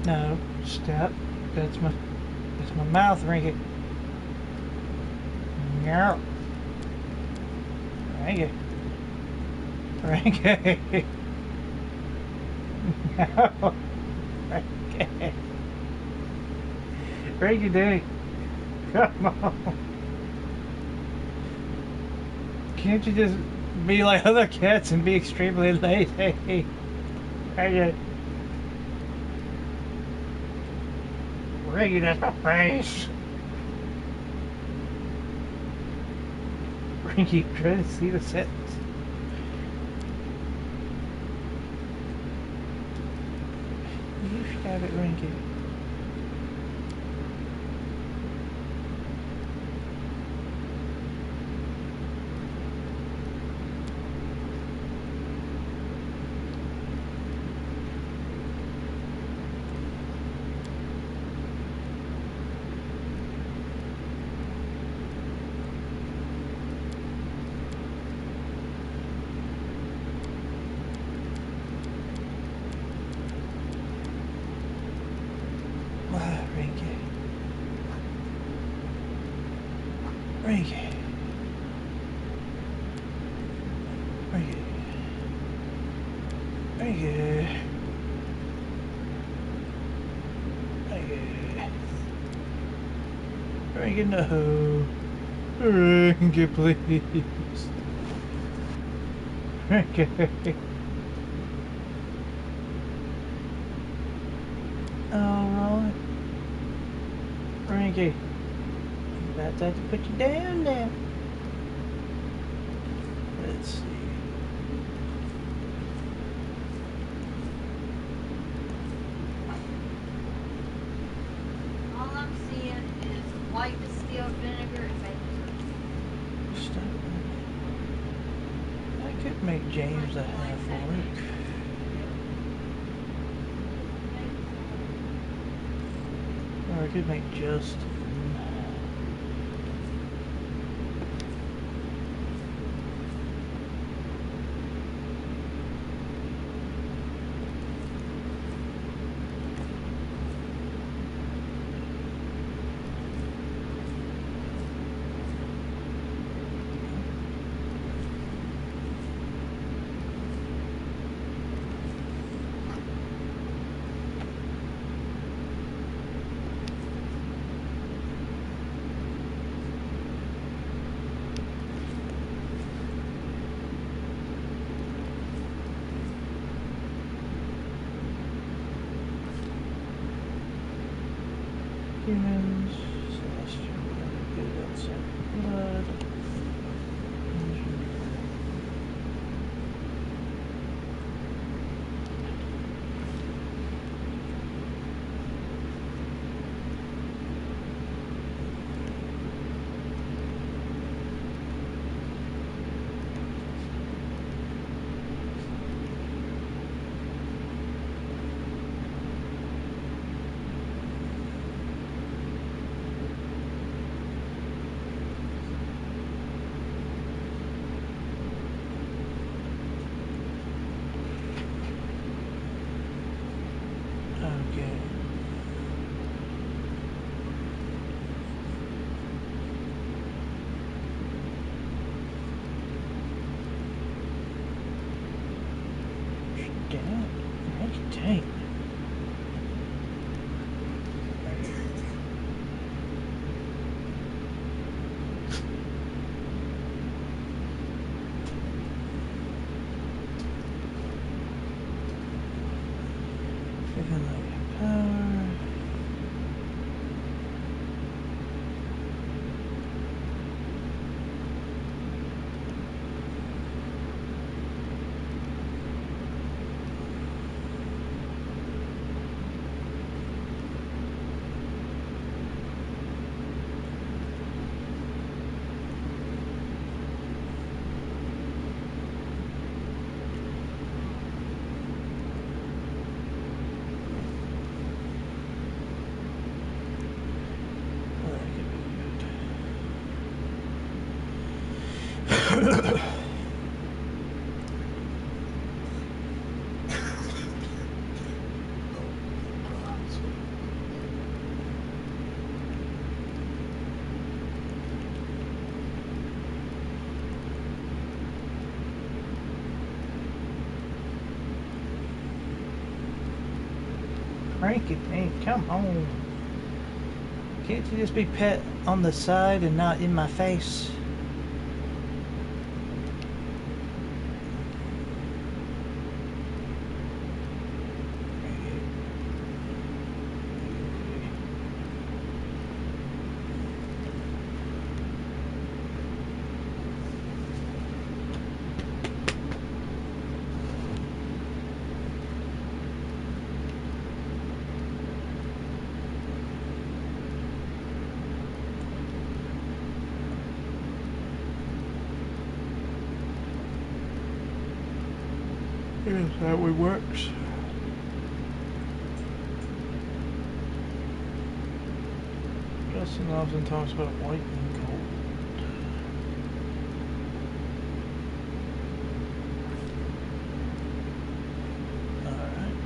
No, step. That's my mouth ringing. No. Ring it. Ring it. No. Ring it. Ring it, Daddy. Come on. Can't you just be like other cats and be extremely lazy? Ring it. Ring it at my face. Ringy, trying to see the sentence. You stab it, Ringy. Ringy. Ringy. Ringy. Ringy. Ringy, no. Ringy, please. Ringy. Alright. Ringy. About to have to put you down now. Let's see. All I'm seeing is white distilled vinegar and maple syrup. Stop. I could make James a half orc. Or I could make Justin. Humans, celestial, good outside blood. Okay. Damn. Dang. Freaking like power. crank it, man. Come on. Can't you just be pet on the side and not in my face? Yes, that way works. Justin often talks about white and gold. Alright.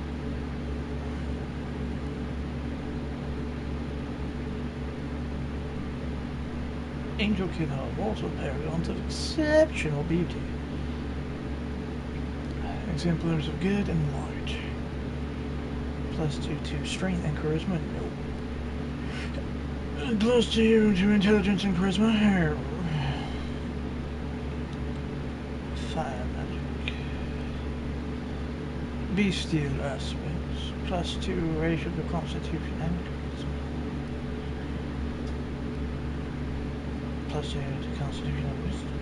Angel Kid Hub, also paragons of exceptional beauty. Exemplars of good and large. +2 to strength and charisma? Nope. +2 to intelligence and charisma? 5 magic. Bestial aspects. +2 ratio to constitution and charisma. +2 to constitution and wisdom.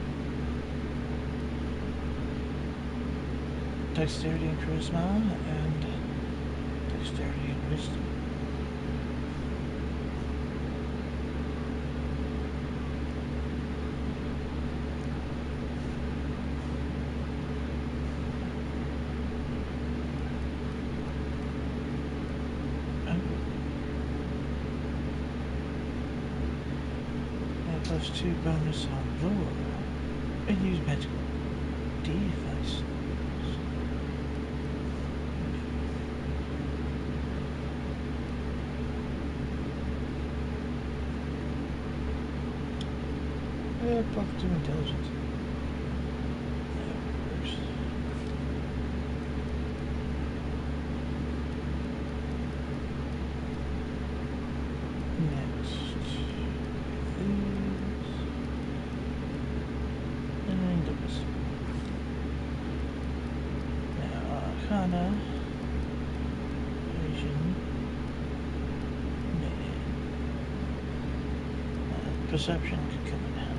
Dexterity and charisma, and dexterity and wisdom. And +2 bonus on lore. And use magical device. +2 intelligence. That works. Next is Windows. Now Arcana, Vision, Perception could come in handy.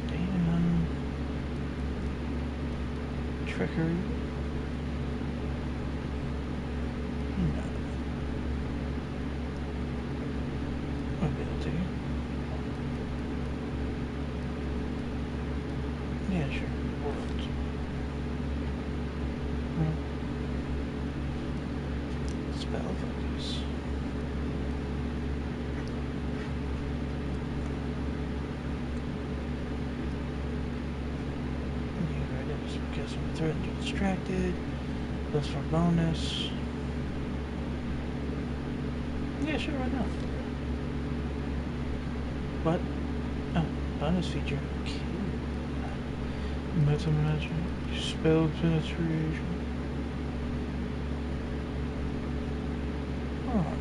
Trickery. No. Ability. Yeah, sure. World. Spell focus. Because I'm threatened or distracted. Plus for bonus. Yeah, sure, why not? What? Oh, bonus feature. Okay. Meta magic. Spell penetration. Oh.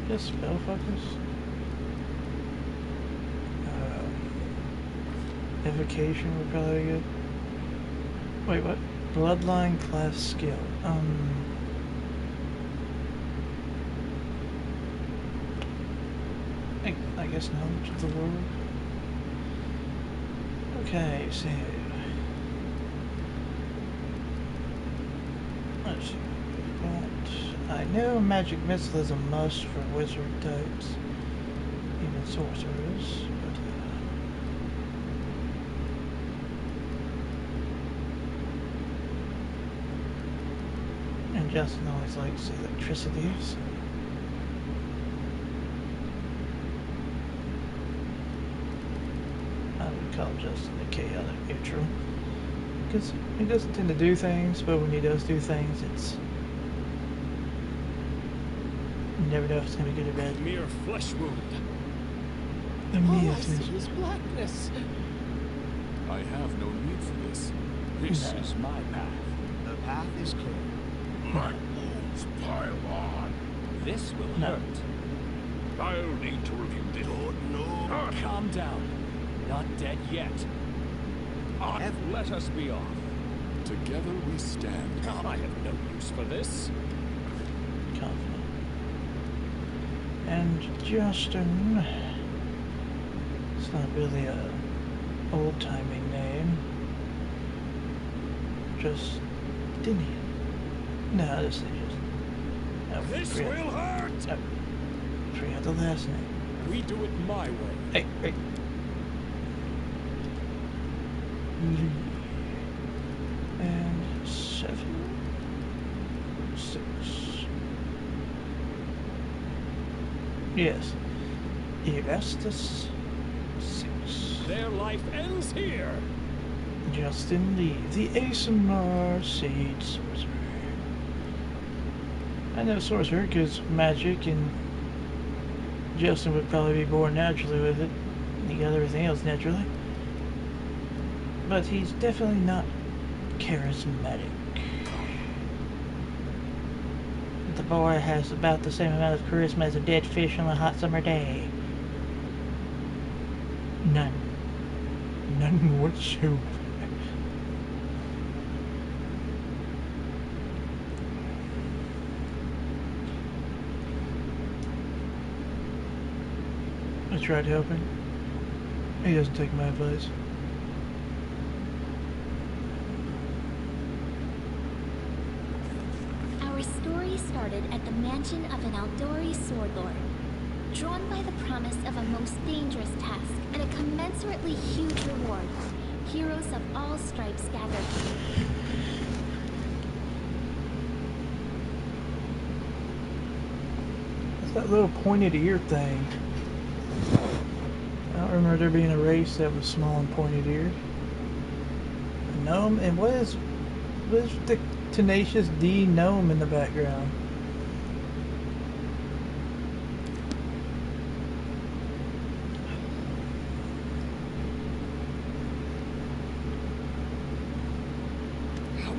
Just spell focus. Evocation would probably be good. Wait, what? Bloodline class skill. I guess knowledge of the world. Okay, so let's see. I know magic missile is a must for wizard types, even sorcerers, but and Justin always likes electricity, so I would call Justin a chaotic neutral, because he doesn't tend to do things, but when he does do things, it's you never know if it's going to be good or bad. Mere flesh wound. The All I meat see is blackness. I have no need for this. This is my path. The path is clear. My wounds pile on. This will hurt. I'll need to review this. Don't know. Calm down. Not dead yet. Let us be off. Together we stand. I have no use for this. Confident. And Justin. It's not really a old-timing name. Justinian. No, I'll just say Justin. Oh, This will hurt! Oh, forgot the last name. We do it my way. Hey, hey. And 7, 6. Yes. Erastus 6. Their life ends here. Justin Lee, the ASMR Sage Sorcerer. I know Sorcerer because magic, and Justin would probably be born naturally with it. He got everything else naturally. But he's definitely not charismatic. The boy has about the same amount of charisma as a dead fish on a hot summer day. None. None whatsoever. I tried helping. He doesn't take my advice. Our story started at the mansion of an Aldori sword lord. Drawn by the promise of a most dangerous task and a commensurately huge reward, heroes of all stripes gathered. It's that little pointed ear thing. I don't remember there being a race that was small and pointed eared. A gnome? And what is the tenacious D gnome in the background?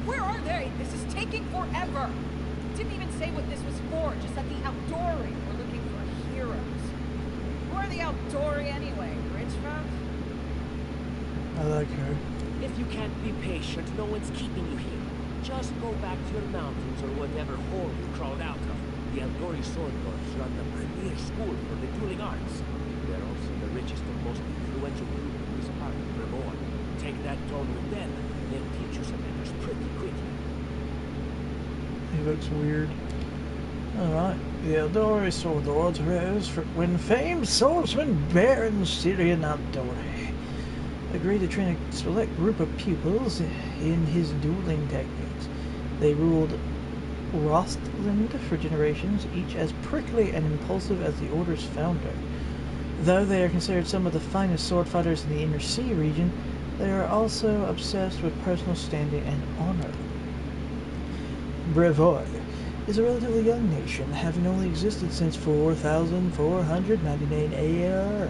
Where are they? This is taking forever. Didn't even say what this was for, just that the Aldori were looking for heroes. Who are the Aldori anyway? Rich folk? I like her. If you can't be patient, no one's keeping you here. Just go back to your mountains or whatever hole you crawled out of. The Aldori sword lords run the premier school for the dueling arts. They're also the richest and most influential group in this part of Vermont. Take that tone with them, they'll teach you some manners pretty quickly. He looks weird. Alright. The Aldori sword lords rose when famed swordsman Baron Syrian Aldori agreed to train a select group of pupils in his dueling techniques. They ruled Rostland for generations, each as prickly and impulsive as the Order's founder. Though they are considered some of the finest sword fighters in the Inner Sea region, they are also obsessed with personal standing and honor. Brevoy is a relatively young nation, having only existed since 4499 AR.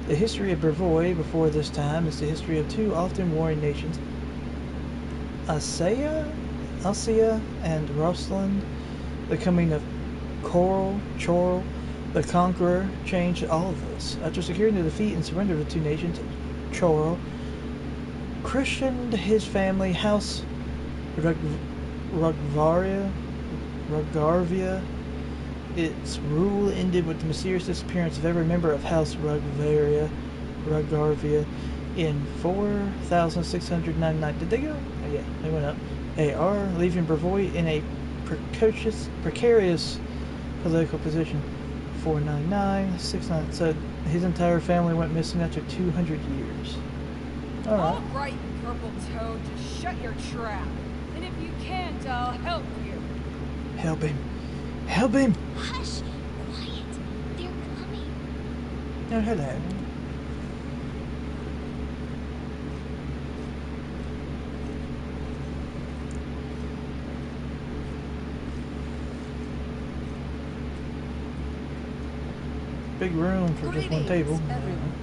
The history of Brevoy before this time is the history of two often warring nations, Assia and Rostland. The coming of Chorl, the Conqueror, changed all of this. After securing the defeat and surrender of the two nations, Chorl christened his family House Rugvarvia. Its rule ended with the mysterious disappearance of every member of House Rugvarvia in 4699. Did they go? Oh, yeah, they went up. AR, leaving Brevoy in a precarious political position. 499, 69. So his entire family went missing after 200 years. Alright. All right, Purple Toad, just shut your trap. And if you can't, I'll help you. Help him. Help him! Hush! Quiet! They're coming! Oh, hello. big room for just one table. Everyone.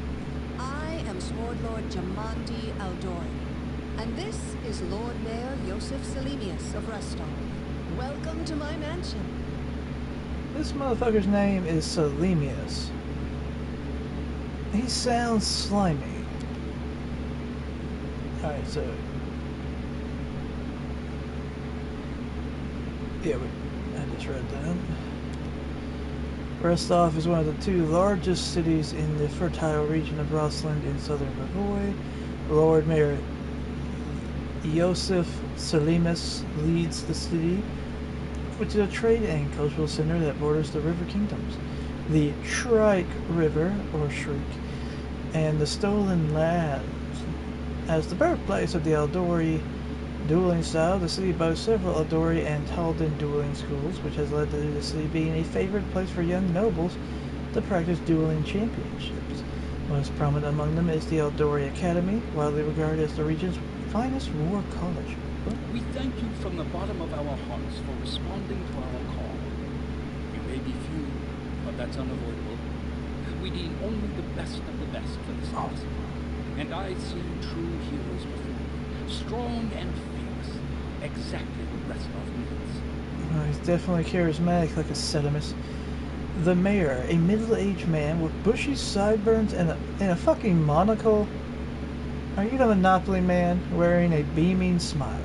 I am Sword Lord Jamandi Aldori. And this is Lord Mayor Yosef Selimius of Rostov. Welcome to my mansion. This motherfucker's name is Selimius. He sounds slimy. Alright, so... yeah, I just read that. Rostov is one of the two largest cities in the fertile region of Rosland in southern Bavoy. Lord Mayor Yosef Selimius leads the city, which is a trade and cultural center that borders the river kingdoms, the Shrike River, or Shriek, and the Stolen Lands. As the birthplace of the Aldori dueling style, the city boasts several Aldori and Taldan dueling schools, which has led to the city being a favored place for young nobles to practice dueling championships. Most prominent among them is the Aldori Academy, widely regarded as the region's finest war college. We thank you from the bottom of our hearts for responding to our call. You may be few, but that's unavoidable. We need only the best of the best for this task. And I see true heroes before me, strong and fierce, exactly what Rostov needs. He's definitely charismatic like a Sedimus. The mayor, a middle-aged man with bushy sideburns and a fucking monocle. Are you the Monopoly man wearing a beaming smile?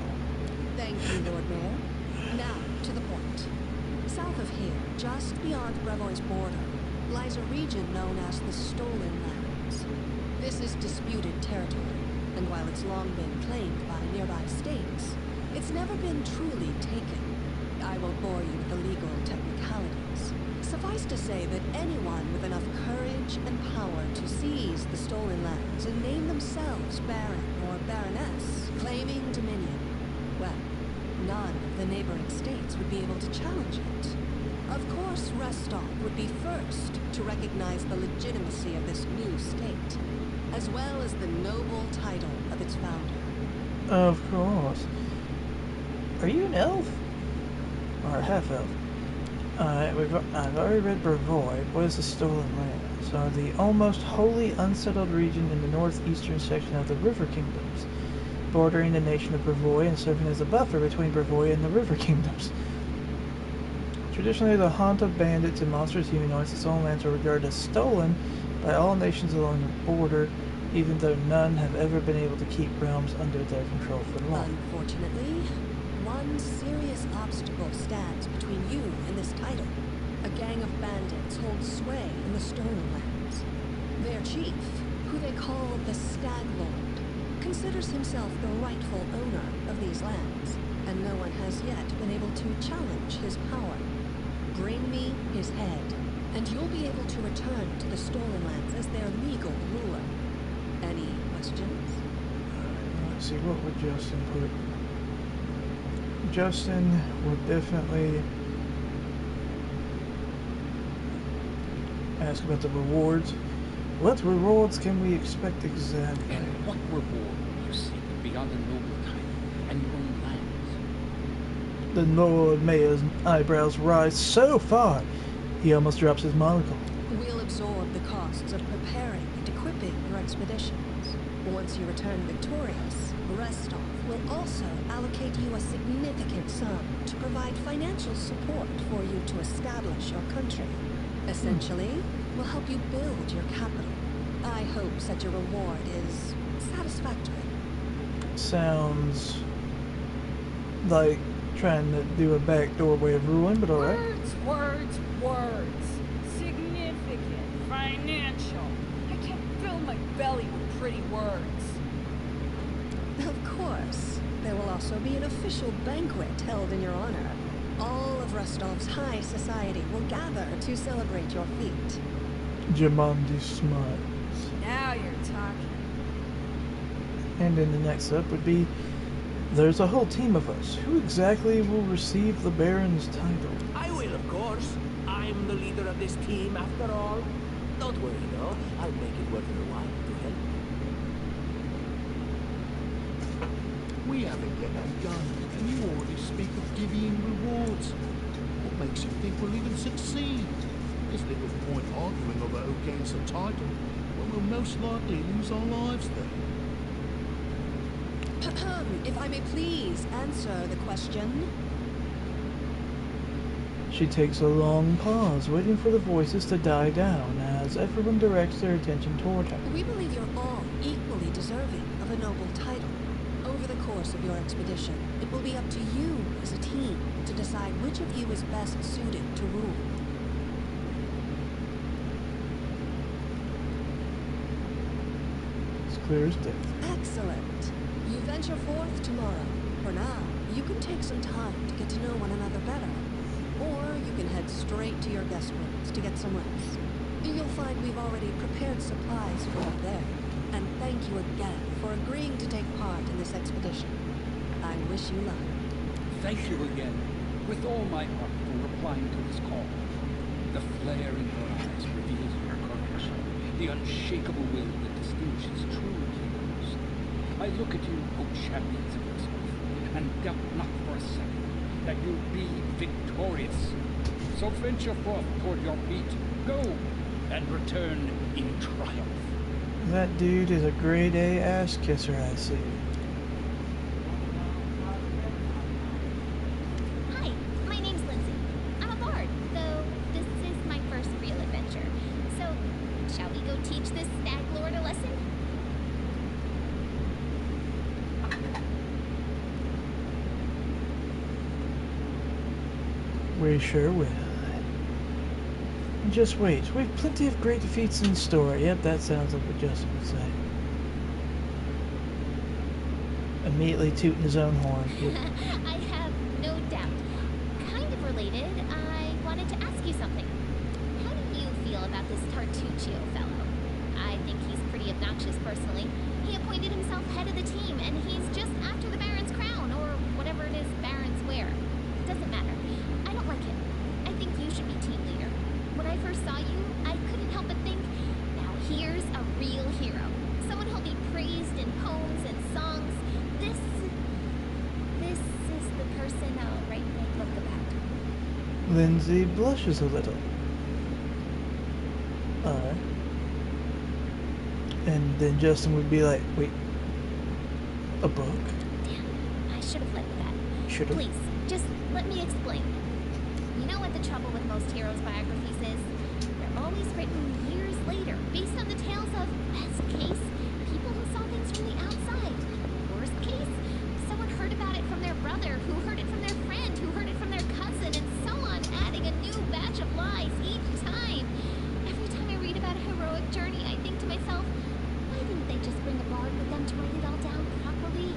Thank you, Lord Mayor. Now, to the point. South of here, just beyond Brevoy's border, lies a region known as the Stolen Lands. This is disputed territory, and while it's long been claimed by nearby states, it's never been truly taken. I won't bore you with the legal technicalities. Suffice to say that anyone with enough courage and power to seize the Stolen Lands and name themselves Baron or Baroness, claiming dominion, well, none of the neighboring states would be able to challenge it. Of course, Rostov would be first to recognize the legitimacy of this new state, as well as the noble title of its founder. Of course. Are you an elf? Or a half-elf? I've already read Brevoy. What is the Stolen Lands? Are the almost wholly unsettled region in the northeastern section of the River Kingdoms, bordering the nation of Brevoy and serving as a buffer between Brevoy and the River Kingdoms. Traditionally the haunt of bandits and monstrous humanoids, the Stolen Lands are regarded as stolen by all nations along the border, even though none have ever been able to keep realms under their control for long. Unfortunately, one serious obstacle stands between you and this title. A gang of bandits holds sway in the Stolen Lands. Their chief, who they call the Stag Lord, considers himself the rightful owner of these lands, and no one has yet been able to challenge his power. Bring me his head, and you'll be able to return to the Stolen Lands as their legal ruler. Any questions? Let's see, what would Justin put? Justin would definitely ask about the rewards. What rewards can we expect exactly? And what reward will you seek beyond a noble title and your own lands? The Lord Mayor's eyebrows rise so far, he almost drops his monocle. We'll absorb the costs of preparing and equipping your expeditions. Once you return victorious, Rostov will also allocate you a significant sum to provide financial support for you to establish your country. Essentially, we'll help you build your capital. I hope such a reward is satisfactory. Sounds like trying to do a backdoor way of ruling, but alright. Words. Significant, financial. I can't fill my belly with pretty words. Of course. There will also be an official banquet held in your honor. All of Rostov's high society will gather to celebrate your feat. Jamandi smiles. Now you're talking. And then the next up would be, there's a whole team of us. Who exactly will receive the Baron's title? I will, of course. I'm the leader of this team, after all. Don't worry, though. I'll make it worth your while to help. We haven't yet begun, and you already speak of divvying rewards. What makes you think we'll even succeed? There's little point arguing over who gains the title. when we'll most likely lose our lives there. If I may please answer the question. She takes a long pause, waiting for the voices to die down as everyone directs their attention toward her. We believe you're all equally deserving of a noble title. Over the course of your expedition, it will be up to you as a team to decide which of you is best suited to rule. It's clear as day. Excellent. You venture forth tomorrow. For now, you can take some time to get to know one another better. Or you can head straight to your guest rooms to get some rest. You'll find we've already prepared supplies for you there. And thank you again for agreeing to take part in this expedition. I wish you luck. Thank you again, with all my heart, for replying to this call. The flare in your eyes reveals your courage, the unshakable will that distinguishes true heroes. I look at you, O champions of yourself, and doubt not for a second that you'll be victorious. So venture forth toward your feet, go, and return in triumph. That dude is a grade A ass kisser, I see. Hi, my name's Lindsay. I'm a bard, though this is my first real adventure. So, shall we go teach this stag lord a lesson? We sure will. Just wait, we've plenty of great feats in store. Yep, that sounds like what Justin would say. Immediately tooting his own horn. I have no doubt. Kind of related, I wanted to ask you something. How do you feel about this Tartuccio fellow? I think he's pretty obnoxious personally. He appointed himself head of the team, and he's just after the Baron's crown, or whatever it is barons wear. Doesn't matter. I don't like him. I think you should be team leader. When I first saw you, I couldn't help but think, now here's a real hero. Someone who'll be praised in poems and songs. This is the person I'll write my book about. Lindsay blushes a little. Alright. And then Justin would be like, wait, a book? Damn, I should have led with that. Should've. Please, just let me explain. You know what the trouble with most heroes' biographies is? They're always written years later, based on the tales of, best case, people who saw things from the outside. Worst case, someone heard about it from their brother, who heard it from their friend, who heard it from their cousin, and so on, adding a new batch of lies each time. Every time I read about a heroic journey, I think to myself, why didn't they just bring a bard with them to write it all down properly?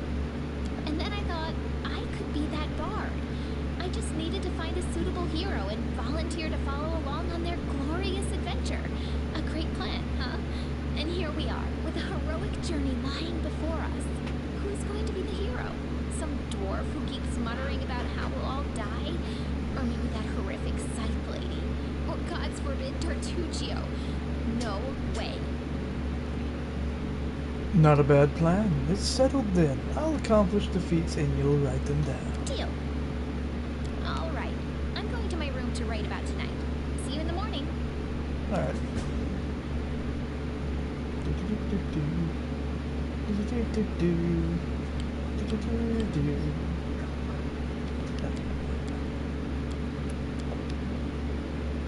And then I thought, I could be that bard. I just needed to find a suitable hero and volunteer to follow along on their glorious adventure. A great plan, huh? And here we are, with a heroic journey lying before us. Who's going to be the hero? Some dwarf who keeps muttering about how we'll all die? Or maybe that horrific scythe lady? Or God's forbid, Tartuccio? No way. Not a bad plan. It's settled then. I'll accomplish the feats and you'll write them down. Deal. All right. I'm going to my room to write about tonight. See you in the morning. Alright.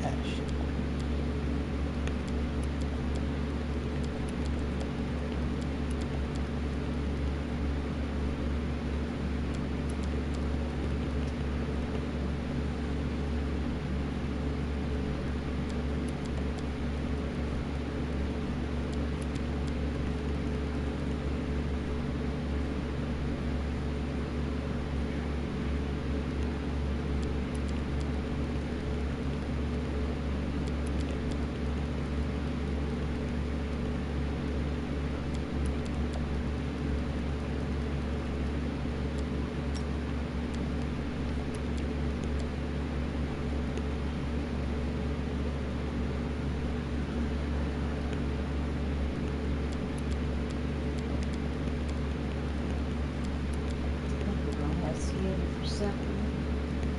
Ash.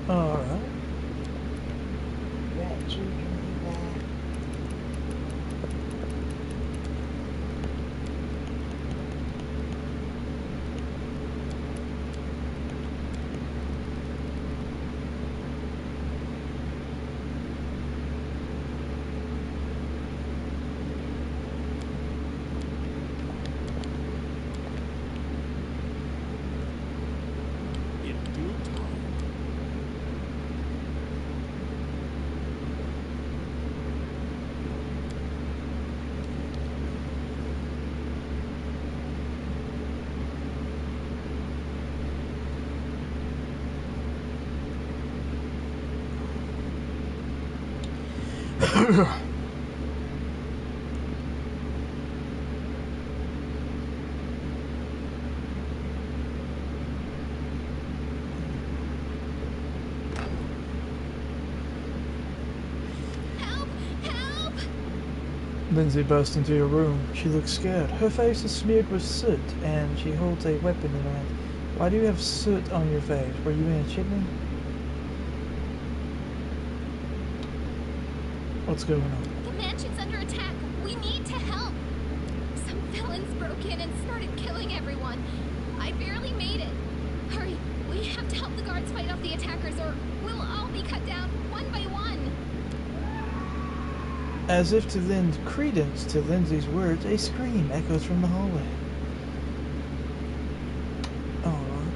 Alright. Help! Help! Lindsay bursts into your room. She looks scared. Her face is smeared with soot, and she holds a weapon in her hand. Why do you have soot on your face? Were you in a chimney? What's going on? The mansion's under attack. We need to help. Some villains broke in and started killing everyone. I barely made it. Hurry, we have to help the guards fight off the attackers, or we'll all be cut down one by one. As if to lend credence to Lindsay's words, a scream echoes from the hallway. Alright.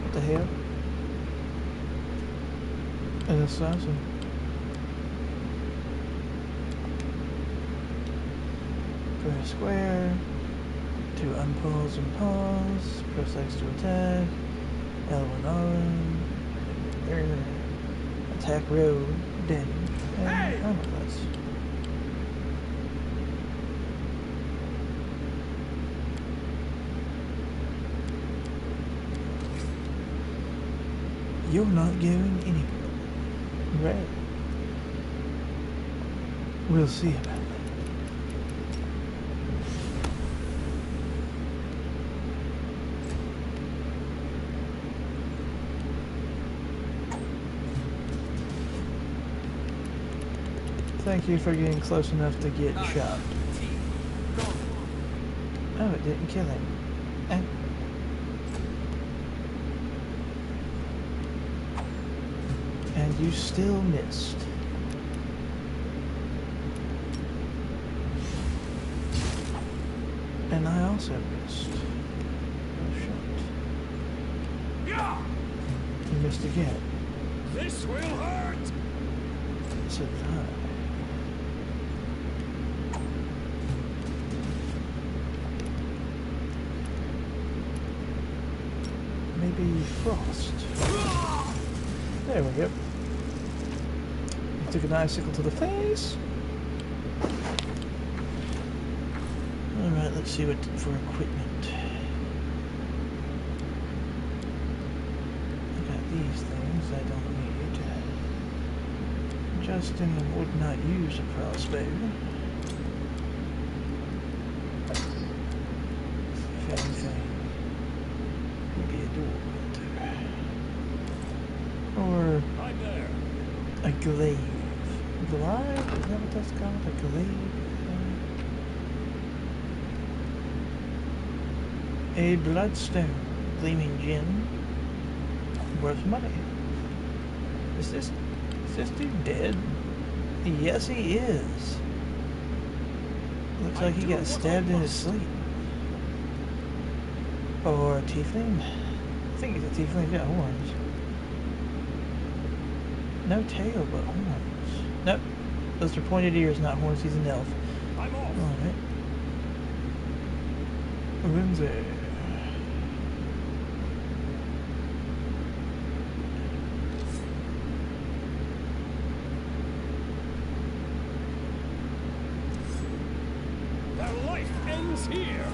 What the hell? An assassin. Press square to unpause and pause. Press X to attack. L1 R. Attack road. Damage. And armor class. You're not going anywhere. Right. We'll see about that. Thank you for getting close enough to get shot. Oh, it didn't kill him. And you still missed. And I also missed. Oh, shot. You missed again. This will hurt! So did I. Maybe frost. There we go. Took an icicle to the face. Alright, let's see what for equipment. I got these things I don't need. Justin would not use a crossbow. If anything, he'd be a door hunter. Or a glaive. Glide? Is that what that's called? A glaive? A bloodstone. Gleaming gem. Worth money. Is this dude dead? Yes, he is. Looks like he got stabbed in his sleep. Or a tiefling? I think he's a tiefling. He's got horns. No tail, but horns. Nope. Those are pointed ears, not horns. He's an elf. I'm off. Alright. Lindsay. Their life ends here.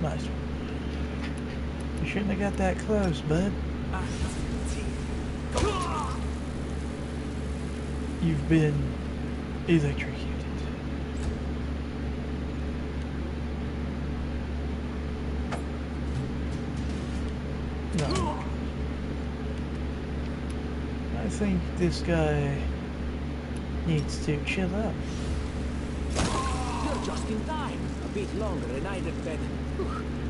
Nice one. You shouldn't have got that close, bud. You've been electrocuted. No. I think this guy needs to chill out. You're just in time. A bit longer than I'd have been.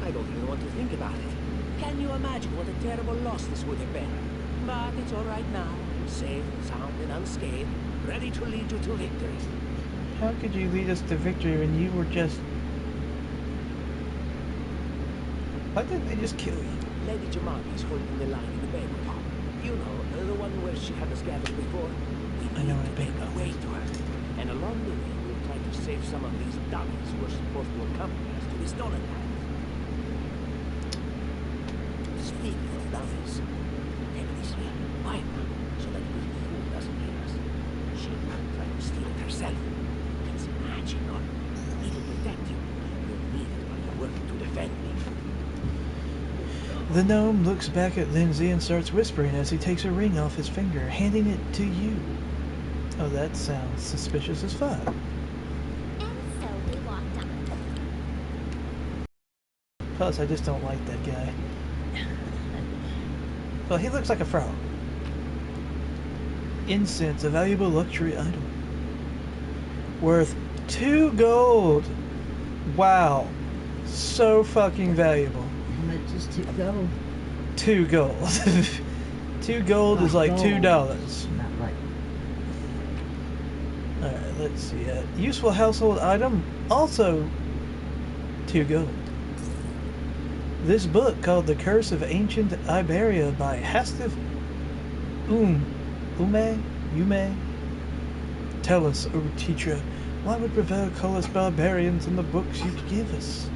I don't even want to think about it. Can you imagine what a terrible loss this would have been? But it's all right now. Safe, sound, and unscathed. Ready to lead you to victory. How could you lead us to victory when you were just... Why didn't they just kill you? Lady Jamani is holding the line in the banquet hall. You know, the one where she had us gathered before. I know to what a make banquet our way to her. And along the way, we'll try to save some of these dummies who are supposed to accompany us to the stolen lands. big for flowers. Take this way, quiet now, so that the fool doesn't hear us. She'll try to steal it herself. It's magical. It'll protect you. You'll need it while you're working to defend me. The gnome looks back at Lindsay and starts whispering as he takes a ring off his finger, handing it to you. Oh, that sounds suspicious as fuck. And so they walked on. Plus, I just don't like that guy. Well, he looks like a frog. Incense, a valuable luxury item. Worth 2 gold. Wow. So fucking valuable. How much is 2 gold? 2 gold. 2 gold is like $2. Not like. Alright, let's see. Useful household item, also 2 gold. This book, called The Curse of Ancient Iberia by Hastif Ume. Tell us, O teacher, why would Revel call us barbarians in the books you give us?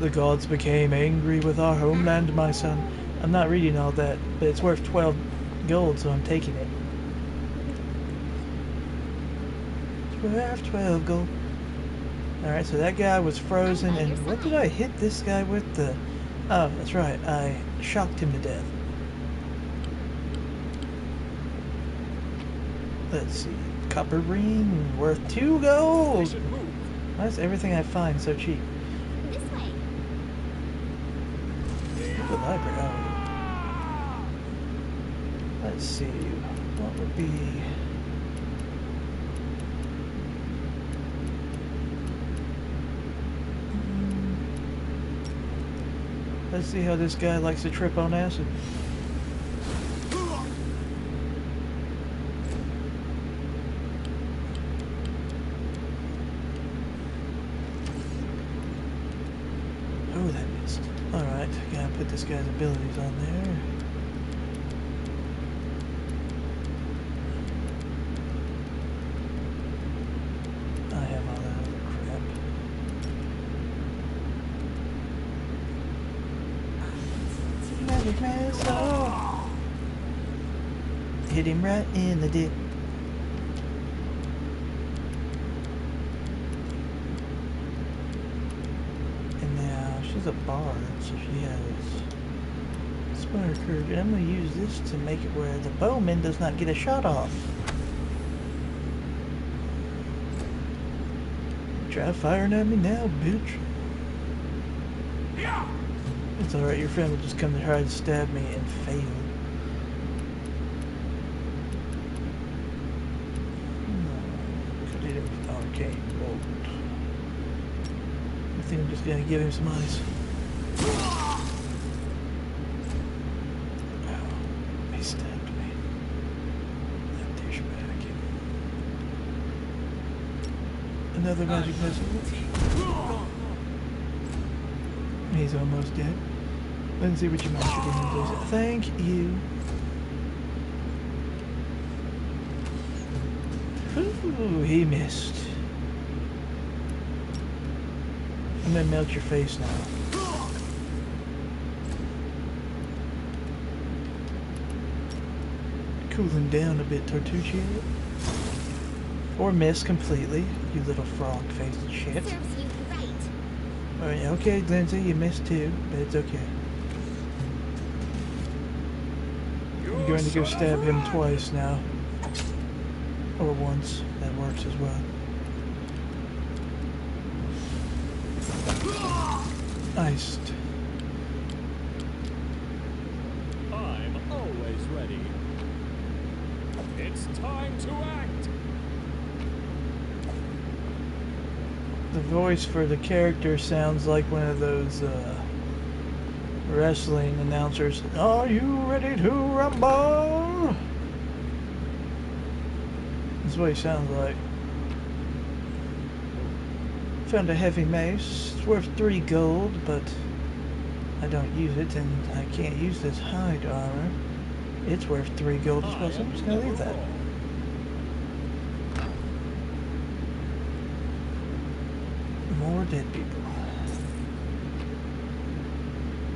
The gods became angry with our homeland, my son. I'm not reading all that, but it's worth 12 gold, so I'm taking it. It's worth 12 gold. Alright, so that guy was frozen, and what did I hit this guy with? Oh, that's right, I shocked him to death. Let's see. Copper ring, worth 2 gold! Why is everything I find so cheap? This way. The library. Oh. Let's see. What would be... Let's see how this guy likes to trip on acid. Oh, that missed. Alright, gotta put this guy's abilities on there. I have all that other crap. Magic missile! Hit him right in the dick. And now she's a bard, so she has Spire Courage. And I'm going to use this to make it where the bowman does not get a shot off. Try firing at me now, bitch. It's alright, your friend will just come to try to stab me and fail. Could hit him with arcane bolt. I think I'm just gonna give him some ice. Oh, he stabbed me. That douchebag. Another magic missile. He's almost dead. Let's see what you managed to do, please. Thank you. Ooh, he missed. I'm gonna melt your face now. Cooling down a bit, Tortuccio. Or miss completely, you little frog-faced shit. Serves you right. Alright, okay, Lindsay, you missed too, but it's okay. I'm going to go stab him twice now. Or once. That works as well. Iced. I'm always ready. It's time to act. The voice for the character sounds like one of those wrestling announcers. Are you ready to rumble? That's what he sounds like. Found a heavy mace. It's worth 3 gold, but I don't use it, and I can't use this hide armor. It's worth 3 gold as well, so I'm just gonna leave that. More dead people.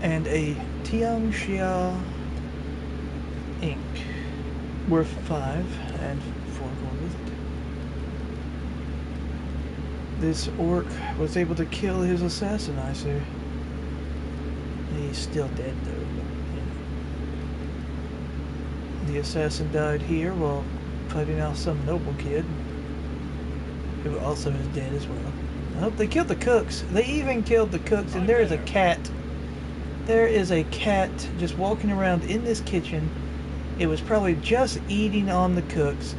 And a Tianxia ink, worth 5 and 4 gold with it. This orc was able to kill his assassin, I see. He's still dead though. The assassin died here while fighting out some noble kid, who also is dead as well. I hope they killed the cooks. They even killed the cooks, and there is a cat. There is a cat just walking around in this kitchen. It was probably just eating on the cooks.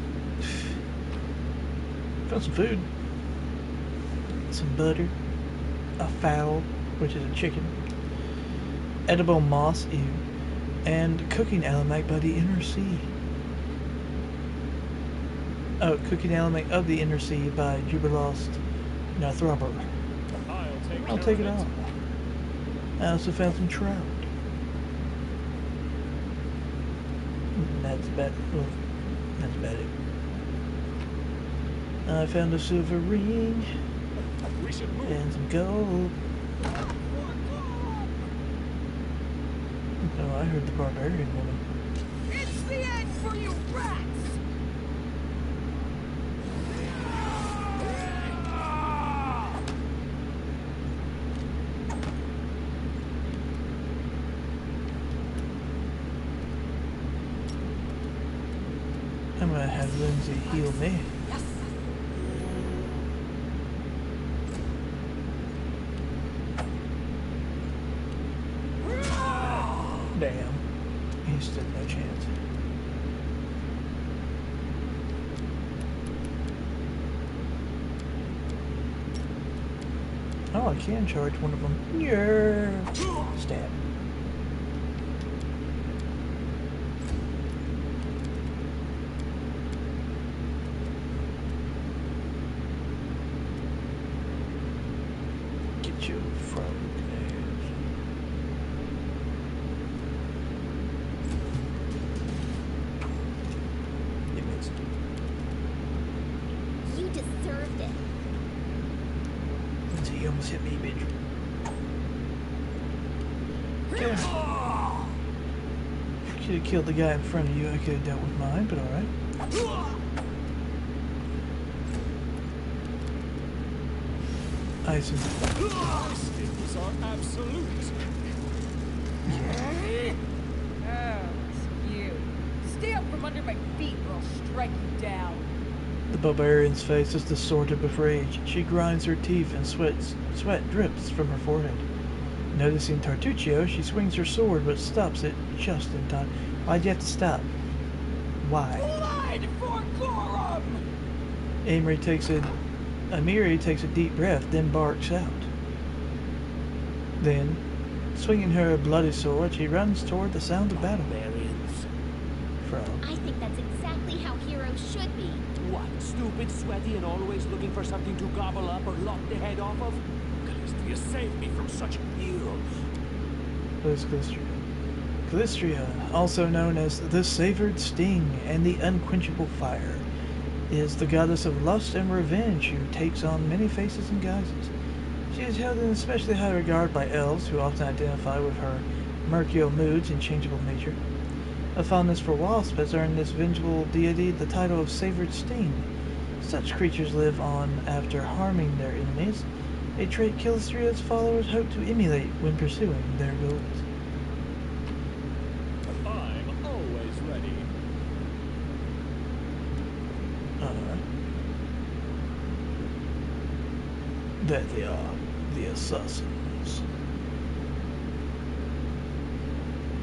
Found some food. Some butter. A fowl, which is a chicken. Edible moss, ew. And cooking element by the inner sea. Oh, cooking element of the inner sea by Jubilost Nathrubber. I'll take it all. I also found some trout. That's about, well, that's about it. I found a silver ring and some gold. Oh, I heard the barbarian woman. It's the end for you rats! I'm gonna have Lindsay heal me. Damn. He stood no chance. Oh, I can charge one of them. Yeah. Stab. Get you from You deserved it. He almost hit me, bitch. Kill him. Should have killed the guy in front of you. I could have dealt with mine, but alright. Ice Stings are absolute. Oh, it's you. Stay up from under my feet or I'll strike you down. The barbarian's face is distorted with rage. She grinds her teeth and sweat drips from her forehead. Noticing Tartuccio, she swings her sword but stops it just in time. Why'd you have to stop? Why? Blood for Gorum! Amiri takes a deep breath, then barks out. Then, swinging her bloody sword, she runs toward the sound of battle. Barbarians. Frog. I think that's exactly how heroes should be. What? Stupid, sweaty, and always looking for something to gobble up or lop the head off of? Calistria saved me from such Heroes. Who's Calistria? Calistria, also known as the Savored Sting and the Unquenchable Fire, is the goddess of lust and revenge who takes on many faces and guises. She is held in especially high regard by elves, who often identify with her mercurial moods and changeable nature. A fondness for wasps has earned this vengeful deity the title of Savored Sting. Such creatures live on after harming their enemies, a trait Calistria's followers hope to emulate when pursuing their goals. I'm always ready. That they are the assassins.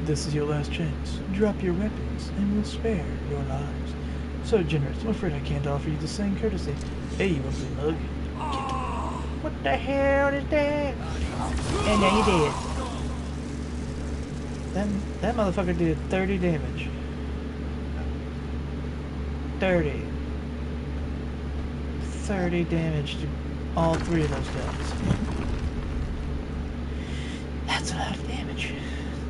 This is your last chance. Drop your weapons, and we'll spare your lives. So generous, I'm afraid I can't offer you the same courtesy. Hey, you ugly mug. What the hell is that? And now you're dead. That motherfucker did 30 damage. 30 damage to all three of those guys. That's a lot of damage.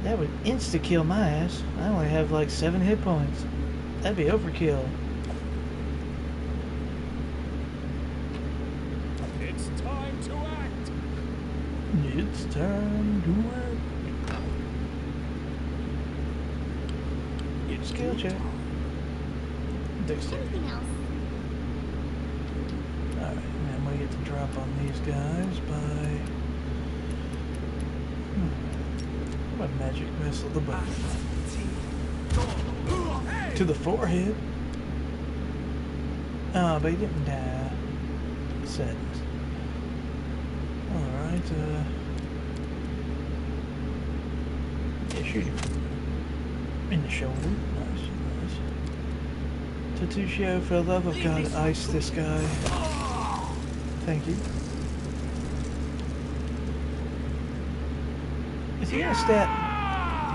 That would insta-kill my ass. I only have like 7 hit points. That'd be overkill. It's time to act. It's time to work. Skill check. Dexterity. Anything else? Alright, and then we get to drop on these guys by... What a magic missile the butt. To the forehead. Oh, but he didn't die. Set. Alright, yeah, shoot him. In the shoulder. Nice, nice. Tatuccio, for the love of God, ice this guy. Thank you. Is he gonna stab?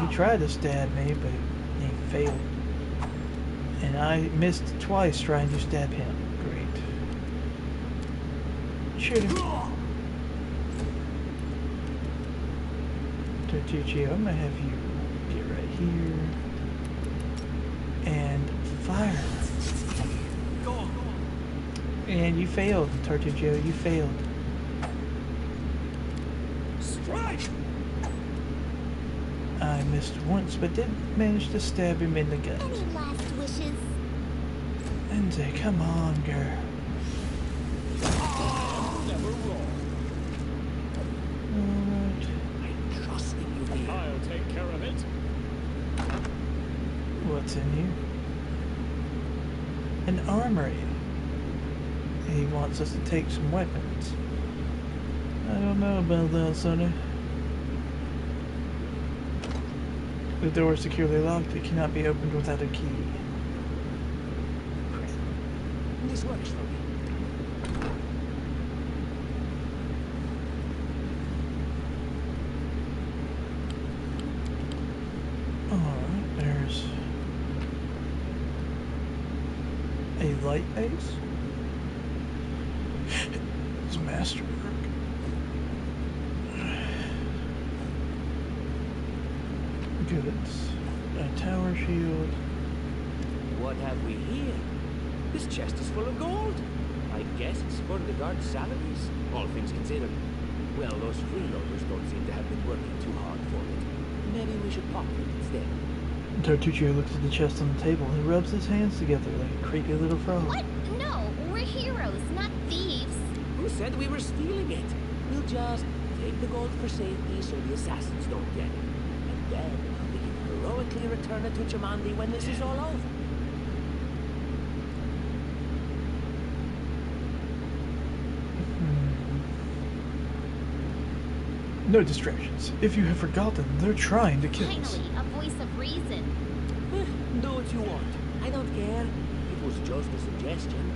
He tried to stab me, but he failed. And I missed twice trying to stab him. Great. Shoot him. Tortuccio, I'm gonna have you get right here. And fire. And you failed, Tortuccio, you failed. Strike! I missed once, but did manage to stab him in the gut. Any last wishes? Enze, come on, girl. Never wrong. Alright. I'm trusting you here. I'll take care of it. What's in here? An armory. He wants us to take some weapons. I don't know about that, Sonny. The door is securely locked. It cannot be opened without a key. This works for me. Alright, there's a light base. It's masterwork. Goods. A tower shield. What have we here? This chest is full of gold. I guess it's for the guards' salaries, all things considered. Well, those freeloaders don't seem to have been working too hard for it. Maybe we should pop them instead. Tortuccio looks at the chest on the table and rubs his hands together like a creepy little frog. What? No, we're heroes, not thieves. Who said we were stealing it? We'll just take the gold for safety so the assassins don't get it. And then we can heroically return it to Chamandi when this is all over. No distractions. If you have forgotten, they're trying to kill us. Finally, a voice of reason. Do what you want. I don't care. It was just a suggestion.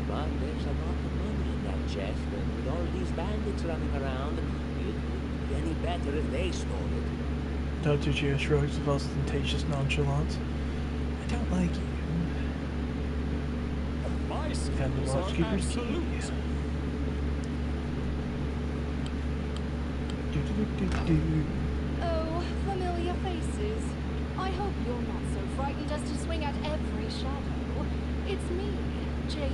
But there's a lot of money in that chest, and with all these bandits running around, it wouldn't be any better if they stole it. Tortuccio shrugs with ostentatious nonchalance. I don't like you. My Found the skills are Watchkeeper's key. absolute. Oh, familiar faces. I hope you're not so frightened as to swing at every shadow. It's me, Jade.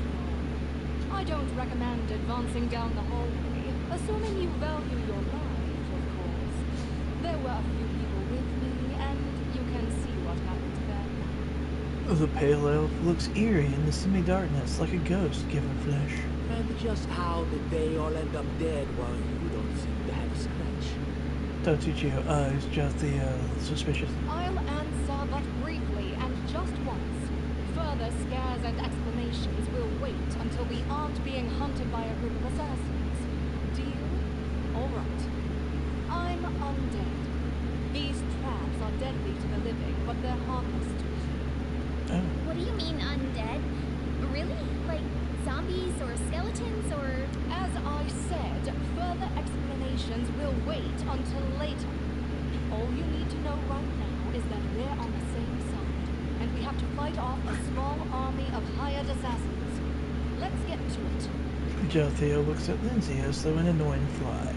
I don't recommend advancing down the hallway, assuming you value your life, of course. There were a few people with me, and you can see what happened to them. The pale elf looks eerie in the semi-darkness, like a ghost given flesh. And just how did they all end up dead while you don't seem to have a scratch? Tortuccio eyes just the suspicious. I'll answer but briefly and just once. Further scares and explanations will wait until we aren't being hunted by a group of assassins. Deal? All right. I'm undead. These traps are deadly to the living, but they're harmless to me. Oh. What do you mean undead? Really? Like zombies or skeletons or... As I said, further explanations will wait until later. All you need to know right now is that we're on the same side, and we have to fight off a small army of hired assassins. Let's get to it. Jalthea looks at Lindsay as though an annoying fly.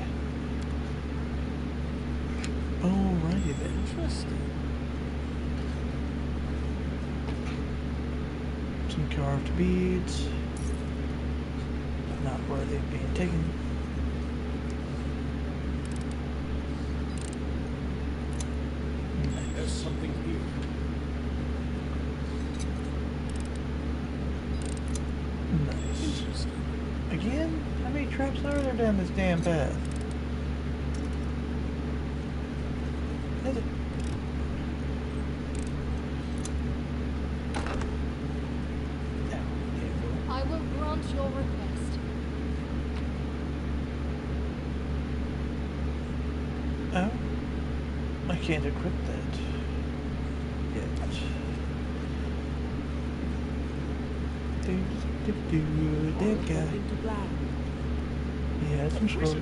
Alrighty then. Interesting. Some carved beads. Not worthy of being taken. There's something here. Again? How many traps are there down this damn path? Is it? I will grant your request. Oh? I can't equip that yet. That guy. Yeah, some scrolls.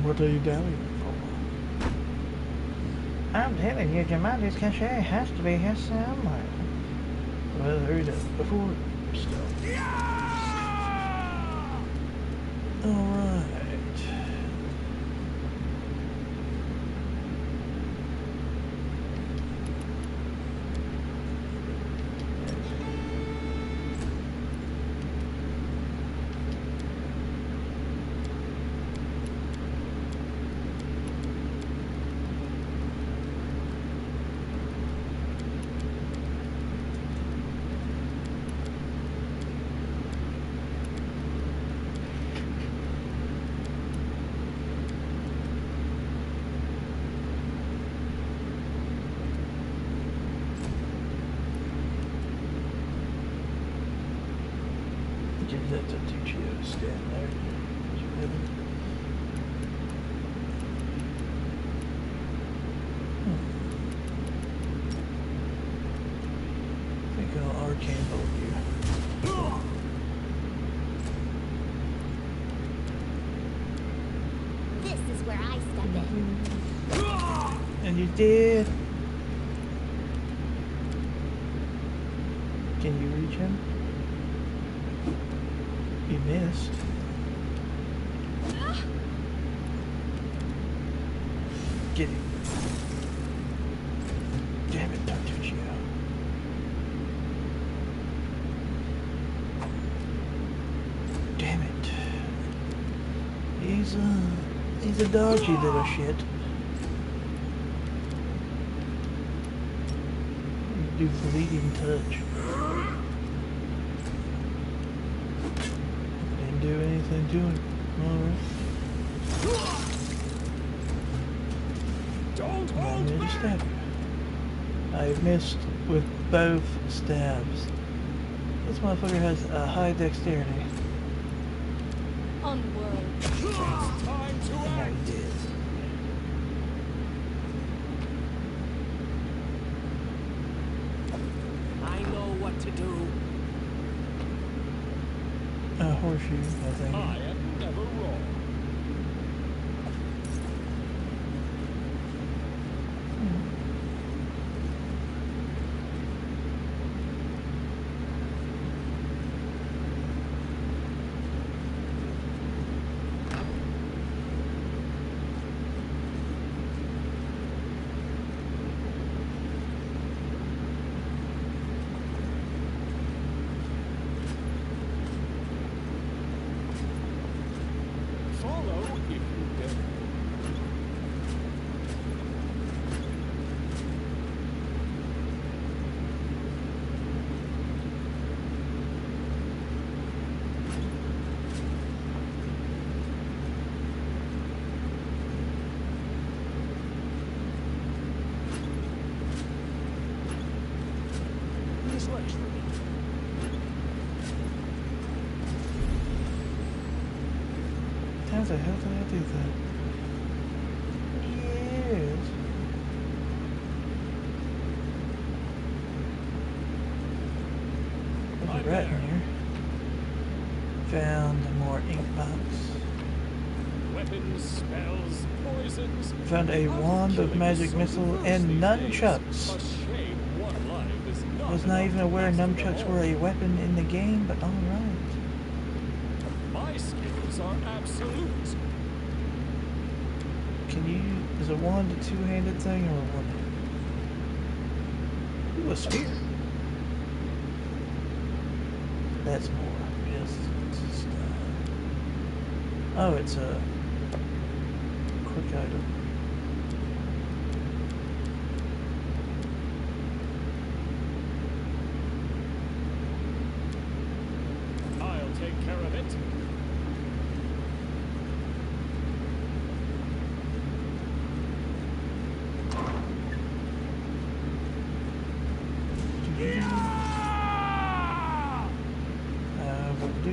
What are you doubting for? I'm telling you, Jamandi's cache has to be here somewhere. Well, there it is. Before stuff. Alright. Give that to teach you to stand there. I think I'll arcane bolt you. This is where I step in. And you did. Can you reach him? You missed. Get him. Damn it, don't touch you. Damn it. He's a dodgy little shit. Do fleeting touch. Didn't do anything to him. Alright. Don't I'm ready to stab you. I missed with both stabs. This motherfucker has a high dexterity. Unworld. time to And now he did. I know what to do. A horseshoe, I think. I am never wrong. Follow if you dare. This works for me. How the hell did I do that? Yes. There's a rat in here. Found more ink box. Weapons, spells, poisons. Found a wand of magic missile and nunchucks. A shame one life is not Was not even enough to aware last them nunchucks all. were a weapon in the game, but alright. My skills are absolute. Can you... is a wand a two-handed thing or a one? Ooh, a spear. That's more. Yes. It's, oh, it's a quick item.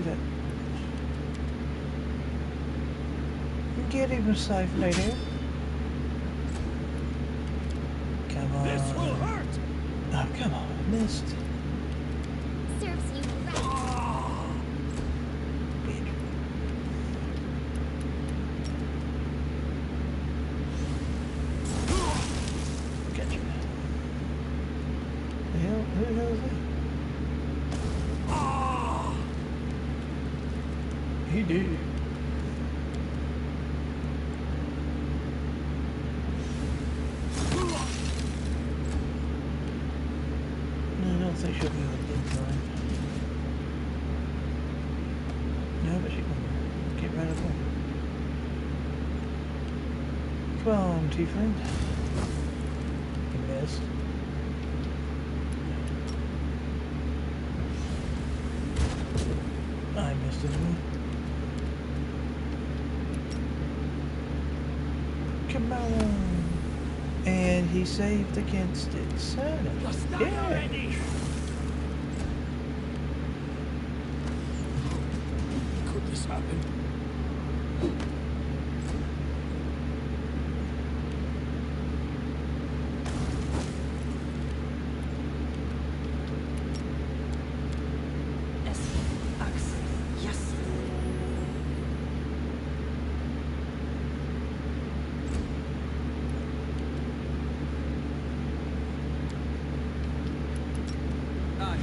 do that. Get him safe, lady. Come on. This will hurt. Oh, come on. I missed. Serves you right. Gotcha. The hell? Who the hell is that? He did. I don't think she'll be able to get time. No, but she can get right up there. Come on, Tiefling. You missed. I missed it. Come on. And he saved against it. Son of a bitch. Could this happen?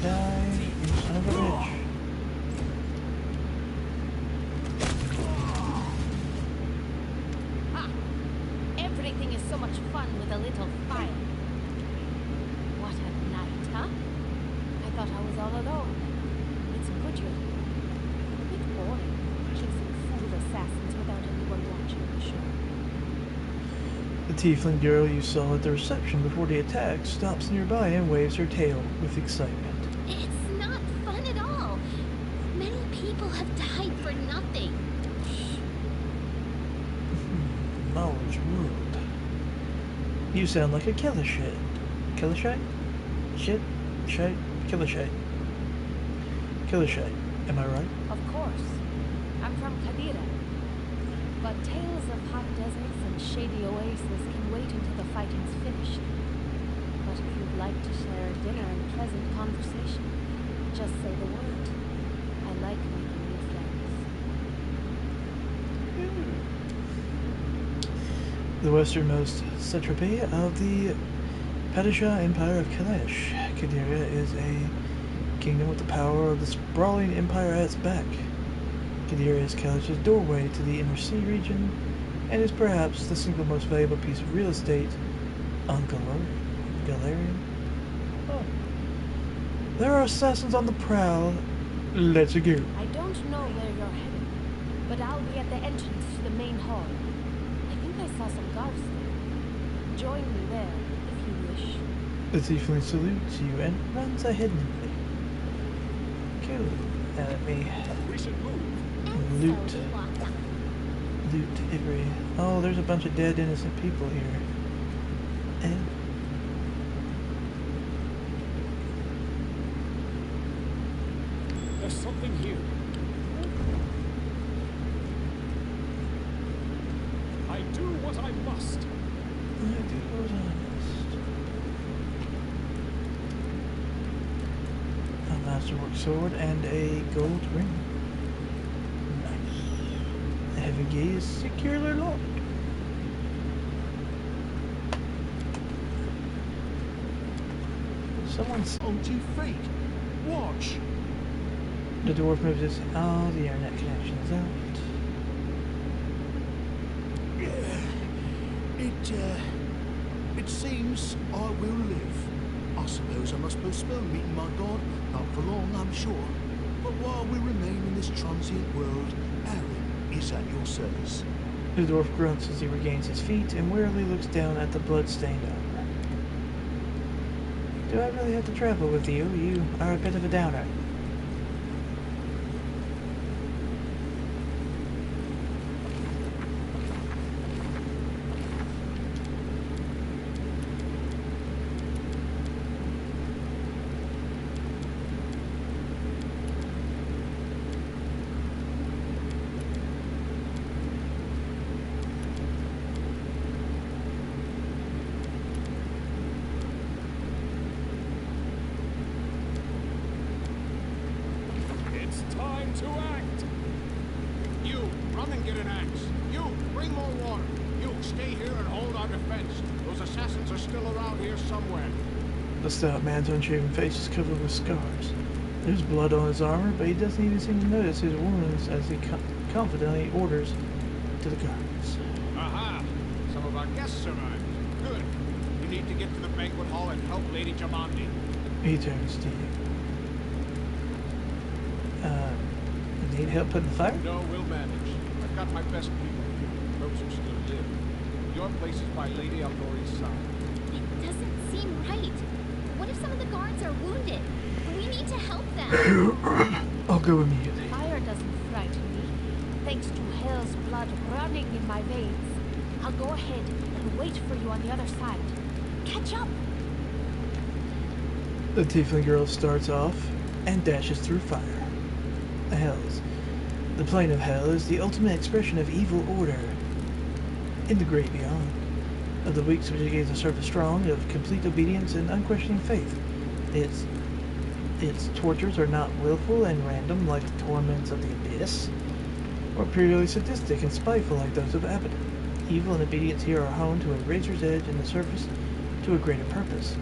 Die, you son of a bitch. Ha! Everything is so much fun with a little fire. What a night, huh? I thought I was all alone. It's good you're here. A bit boring, chasing fool assassins without anyone watching the show. The tiefling girl you saw at the reception before the attack stops nearby and waves her tail with excitement. It's not fun at all. Many people have died for nothing. Knowledge world. You sound like a killer shit. Killer shite? Shit? Shite? Killer shite. Killer shite. Am I right? Of course. I'm from Kadira. But tales of hot deserts and shady oases can wait until the fighting's finished. But if you'd like to share dinner and pleasant conversation, just say the word. I like making new friends. The westernmost satrapy of the Padishah Empire of Kalesh. Kadira is a kingdom with the power of the sprawling empire at its back. Kadira is Kalesh's doorway to the inner sea region, and is perhaps the single most valuable piece of real estate on Galarian. Oh. There are assassins on the prowl. Let's go. I don't know where you're headed, but I'll be at the entrance to the main hall. I think I saw some guards there. Join me there, if you wish. The tiefling salutes you and runs ahead of me. Cool. Now let me We should move. loot. Loot every... Oh, there's a bunch of dead innocent people here. And... There's something here. I do what I must. I do what I must. A masterwork sword and a gold ring. Nice. The heavy gaze securely locked. Someone's On 2 feet. Watch. The dwarf moves his... Oh, the internet connection is out. It seems I will live. I suppose I must postpone meeting my god. Not for long, I'm sure. But while we remain in this transient world, Aaron is at your service. The dwarf grunts as he regains his feet and wearily looks down at the blood-stained armor. Do I really have to travel with you? You are a bit of a downer. To act! You, run and get an axe. You, bring more water. You, stay here and hold our defense. Those assassins are still around here somewhere. The stout man's unshaven face is covered with scars. There's blood on his armor, but he doesn't even seem to notice his wounds as he confidently orders to the guards. Aha! Some of our guests arrived. Good. You need to get to the banquet hall and help Lady Jamandi. He turns to you. Need help putting the fire? No, we'll manage. I've got my best people here. Those who still live. Your place is by Lady Aldori's side. It doesn't seem right. What if some of the guards are wounded? We need to help them. I'll go immediately. Fire doesn't frighten me. Thanks to hell's blood running in my veins. I'll go ahead and wait for you on the other side. Catch up! The tiefling girl starts off and dashes through fire. The plane of hell is the ultimate expression of evil order in the great beyond. Of the weak subjugates the surface strong, of complete obedience and unquestioning faith. Its tortures are not willful and random like the torments of the abyss, or purely sadistic and spiteful like those of Abaddon. Evil and obedience here are honed to a razor's edge and the surface to a greater purpose.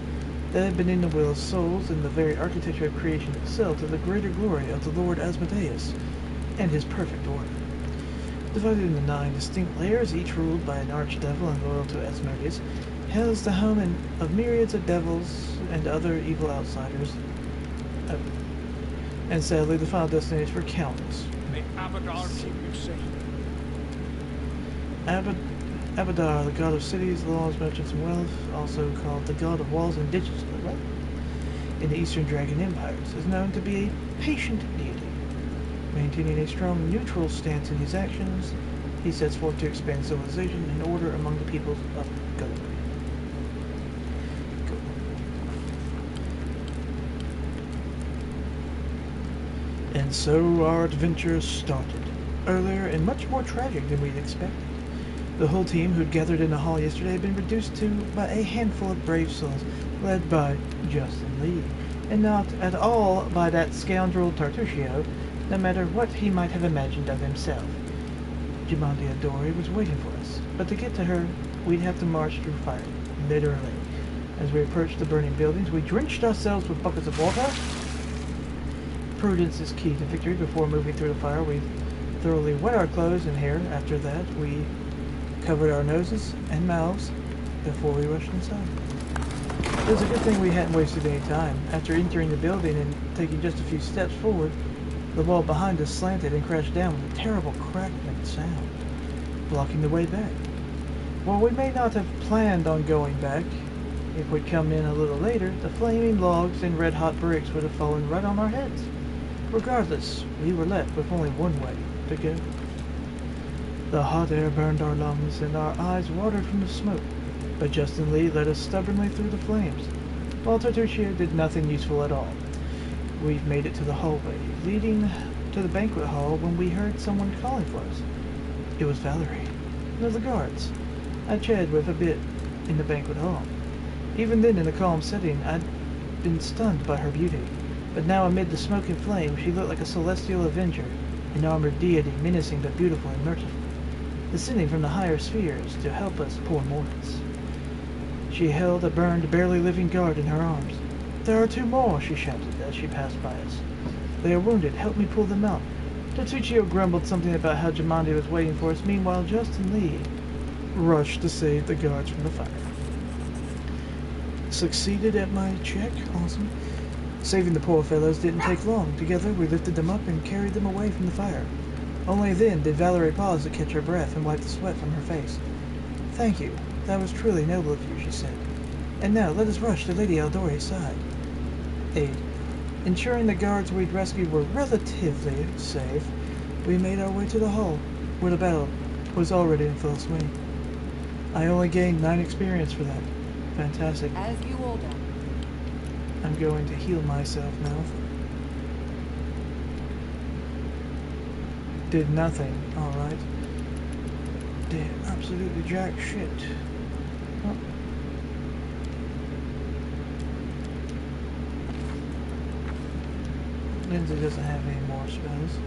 That had been in the will of souls and the very architecture of creation itself to the greater glory of the Lord Asmodeus and his perfect order. Divided into 9 distinct layers, each ruled by an archdevil and loyal to Asmodeus, hell is the home of myriads of devils and other evil outsiders, and sadly the final destination for countless. May Abadar keep you safe. Abadar, the god of cities, laws, merchants, and wealth, also called the god of walls and ditches, in the Eastern Dragon Empires, is known to be a patient deity. Maintaining a strong neutral stance in his actions, he sets forth to expand civilization and order among the peoples of Gulliver. And so our adventure started, earlier and much more tragic than we'd expected. The whole team who'd gathered in the hall yesterday had been reduced to by a handful of brave souls, led by Justin Lee, and not at all by that scoundrel Tartuccio, no matter what he might have imagined of himself. Jamandi Adori was waiting for us, but to get to her, we'd have to march through fire, literally. As we approached the burning buildings, we drenched ourselves with buckets of water. Prudence is key to victory. Before moving through the fire, we thoroughly wet our clothes and hair. After that, we covered our noses and mouths before we rushed inside. It was a good thing we hadn't wasted any time. After entering the building and taking just a few steps forward, the wall behind us slanted and crashed down with a terrible crackling sound, blocking the way back. While we may not have planned on going back, if we'd come in a little later, the flaming logs and red-hot bricks would have fallen right on our heads. Regardless, we were left with only one way to go. The hot air burned our lungs and our eyes watered from the smoke, but Justin Lee led us stubbornly through the flames, while Tartuccio did nothing useful at all. We've made it to the hallway leading to the banquet hall when we heard someone calling for us. It was Valerie, one of the guards I'd chatted with a bit in the banquet hall. Even then, in the calm setting, I'd been stunned by her beauty, but now amid the smoke and flame, she looked like a celestial avenger, an armored deity menacing but beautiful and merciful, descending from the higher spheres to help us poor mortals. She held a burned, barely living guard in her arms. "There are 2 more," she shouted as she passed by us. "They are wounded. Help me pull them out." Tartuccio grumbled something about how Jamandi was waiting for us. Meanwhile, Justin Lee rushed to save the guards from the fire. Succeeded at my check? Awesome. Saving the poor fellows didn't take long. Together, we lifted them up and carried them away from the fire. Only then did Valerie pause to catch her breath and wipe the sweat from her face. "Thank you. That was truly noble of you," she said. "And now, let us rush to Lady Aldori's side." Aid. Ensuring the guards we'd rescued were relatively safe, we made our way to the hall, where the battle was already in full swing. I only gained 9 experience for that. Fantastic. As you order. I'm going to heal myself now. Did nothing. Alright. Did absolutely jack shit. Oh. Lindsay doesn't have any more spells.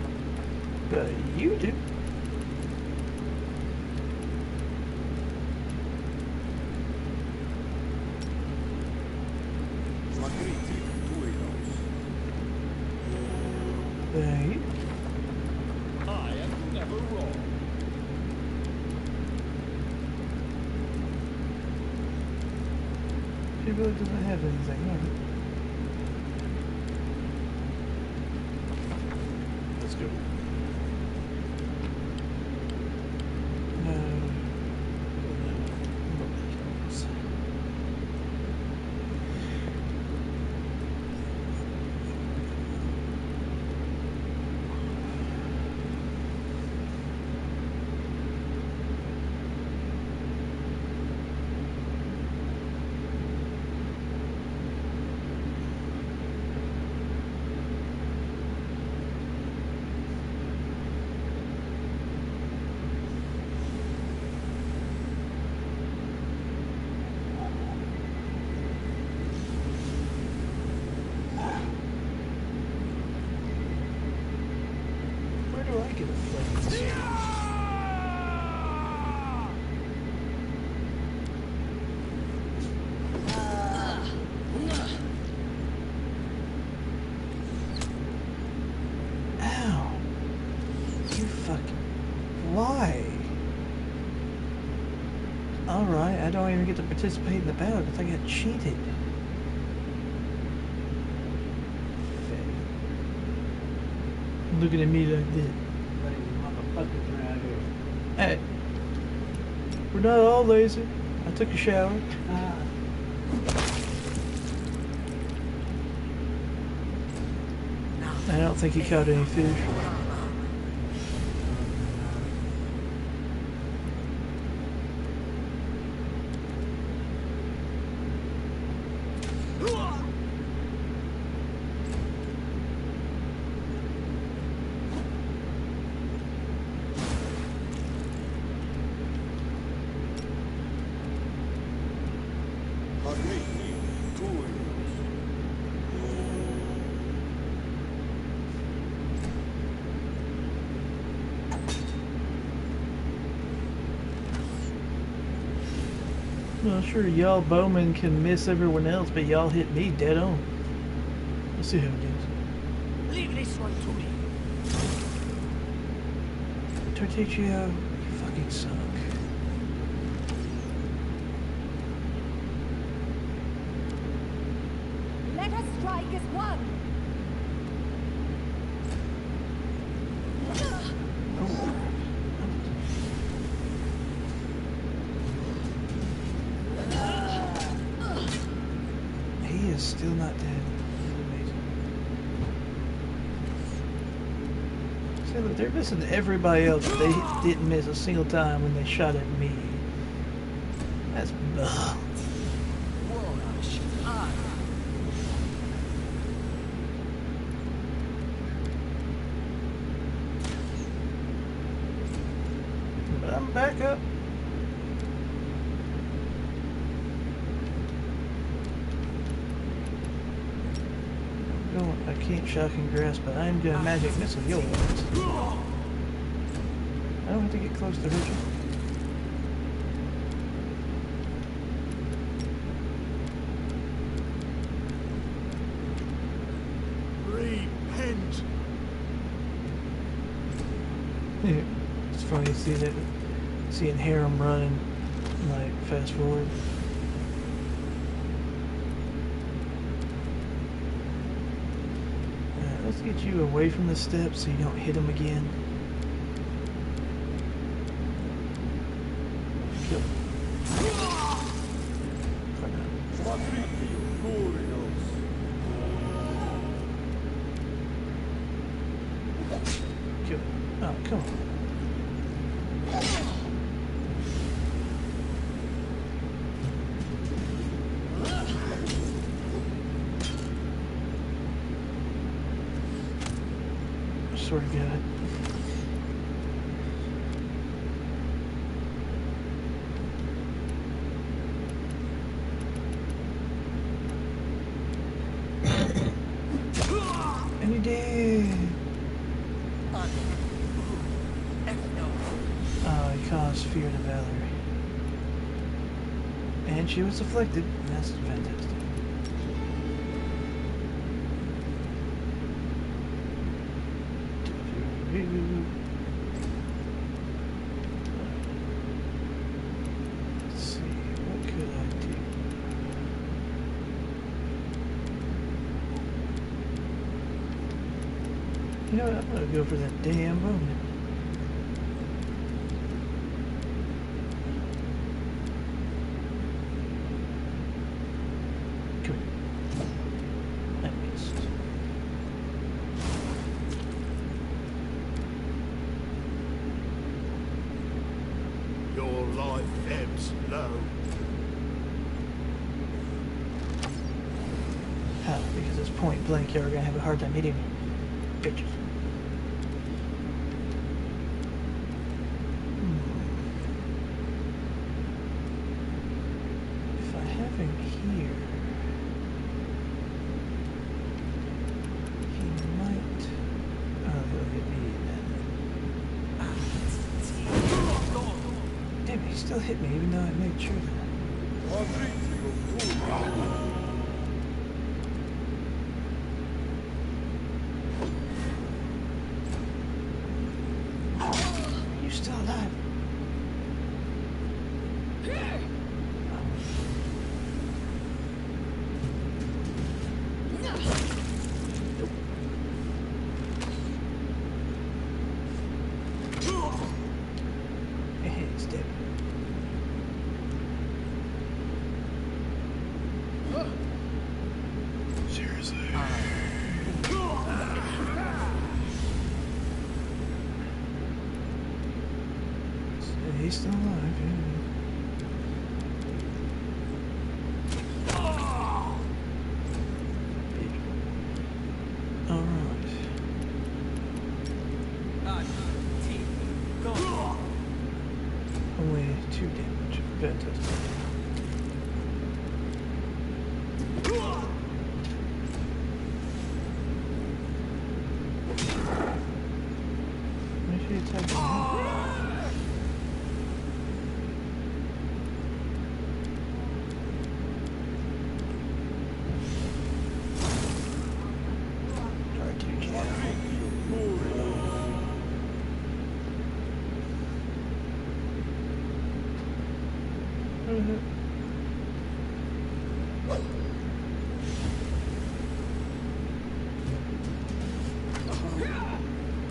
You do. Thank you. I am never wrong. She really doesn't have anything, right? Let's go. No. Where do I get a flame? Ow. You fucking... Why? Alright, I don't even get to participate in the battle because I got cheated. Looking at me like this. Hey, we're not all lazy. I took a shower. I don't think he caught any fish. Well, sure, y'all bowmen can miss everyone else, but y'all hit me dead on. Let's see how it goes. Leave this one to me. Torticio, you fucking suck. Let us strike as one. He is still not dead. Amazing. See, look, they're missing everybody else. They didn't miss a single time when they shot at me. That's ugh. But I'm back up. I can't shock and grasp, but I'm gonna magic missile yours. I don't have to get close to hurt you. Repent. It's funny to see that, seeing Harem running, like fast forward. Let's get you away from the steps so you don't hit him again. Kill him. Kill him. Oh, come on. Sort of got it. And you did. And she was afflicted. That's fantastic. Let's see, what could I do? You know what, I'm gonna go for that damn bone. Come here. I missed. Your life ebbs low. How? Because it's point blank, you're gonna have a hard time hitting me. Bitches. If I have him here, he might. Oh, he'll hit me then. Damn, he still hit me even though I made sure that. You still alive? It's dead. Seriously. He's still alive, yeah. Alright. Only 2 damage. Fantastic. Why should he attack me?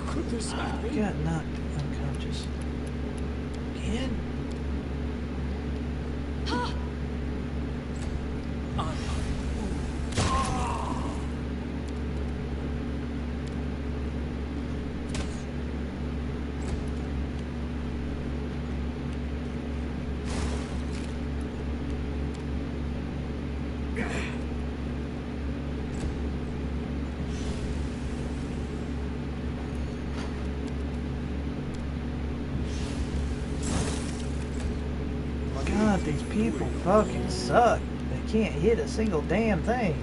Could this happen? Got knocked unconscious. Again? God, these people fucking suck. They can't hit a single damn thing.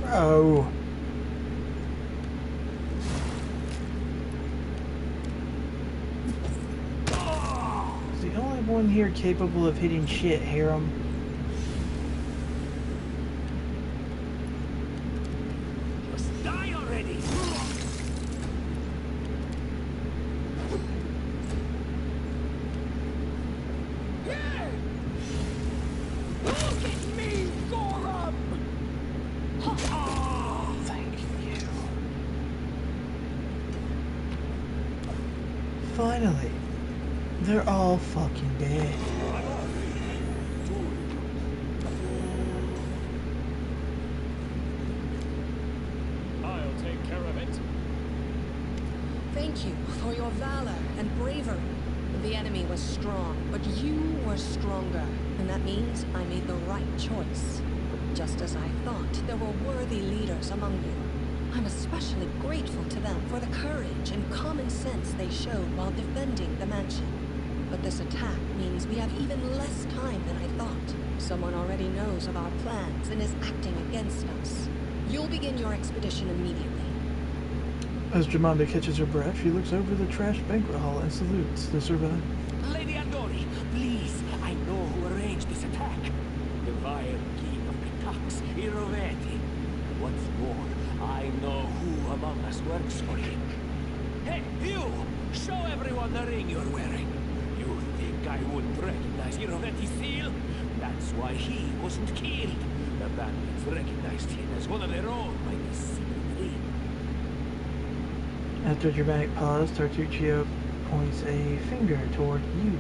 Bro. Is the only one here capable of hitting shit, Harem? Just die already! Look at me, Gorum! Thank you. Finally. They're all fucking dead. I'll take care of it. Thank you for your valor and bravery. The enemy was strong, but you were stronger. And that means I made the right choice. Just as I thought, there were worthy leaders among you. I'm especially grateful to them for the courage and common sense they showed while defending the mansion. But this attack means we have even less time than I thought. Someone already knows of our plans and is acting against us. You'll begin your expedition immediately. As Jamanda catches her breath, she looks over the trash banquet hall and salutes the survivor. Lady Aldori, please, I know who arranged this attack. The vile king of Pitax, Iroveti. What's more, I know who among us works for him. Hey, you! Show everyone the ring you're wearing. You think I wouldn't recognize Iroveti's seal? That's why he wasn't killed. The bandits recognized him as one of their own by this secret ring. After a dramatic pause, Tartuccio points a finger toward you.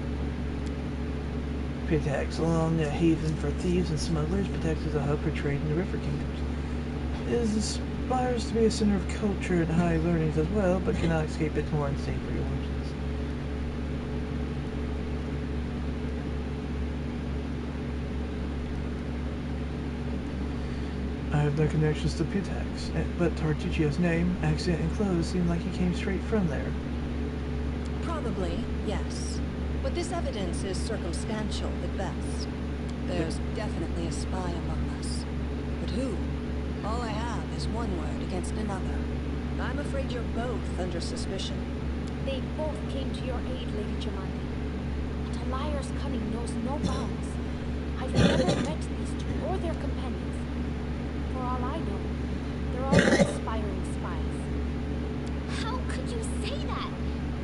Pitax, along a haven for thieves and smugglers, Pitax is a hub for trade in the river kingdoms. It aspires to be a center of culture and high learnings as well, but cannot escape its more unsavory origins. I have no connections to Pitax, but Tartuccio's name, accent, and clothes seem like he came straight from there. Probably, yes. But this evidence is circumstantial at best. There's definitely a spy among us. But who? All I have is one word against another. I'm afraid you're both under suspicion. They both came to your aid, Lady Jamandi. But a liar's cunning knows no bounds. I've never met these two or their companions. For all I know, they're all aspiring spies. How could you say that?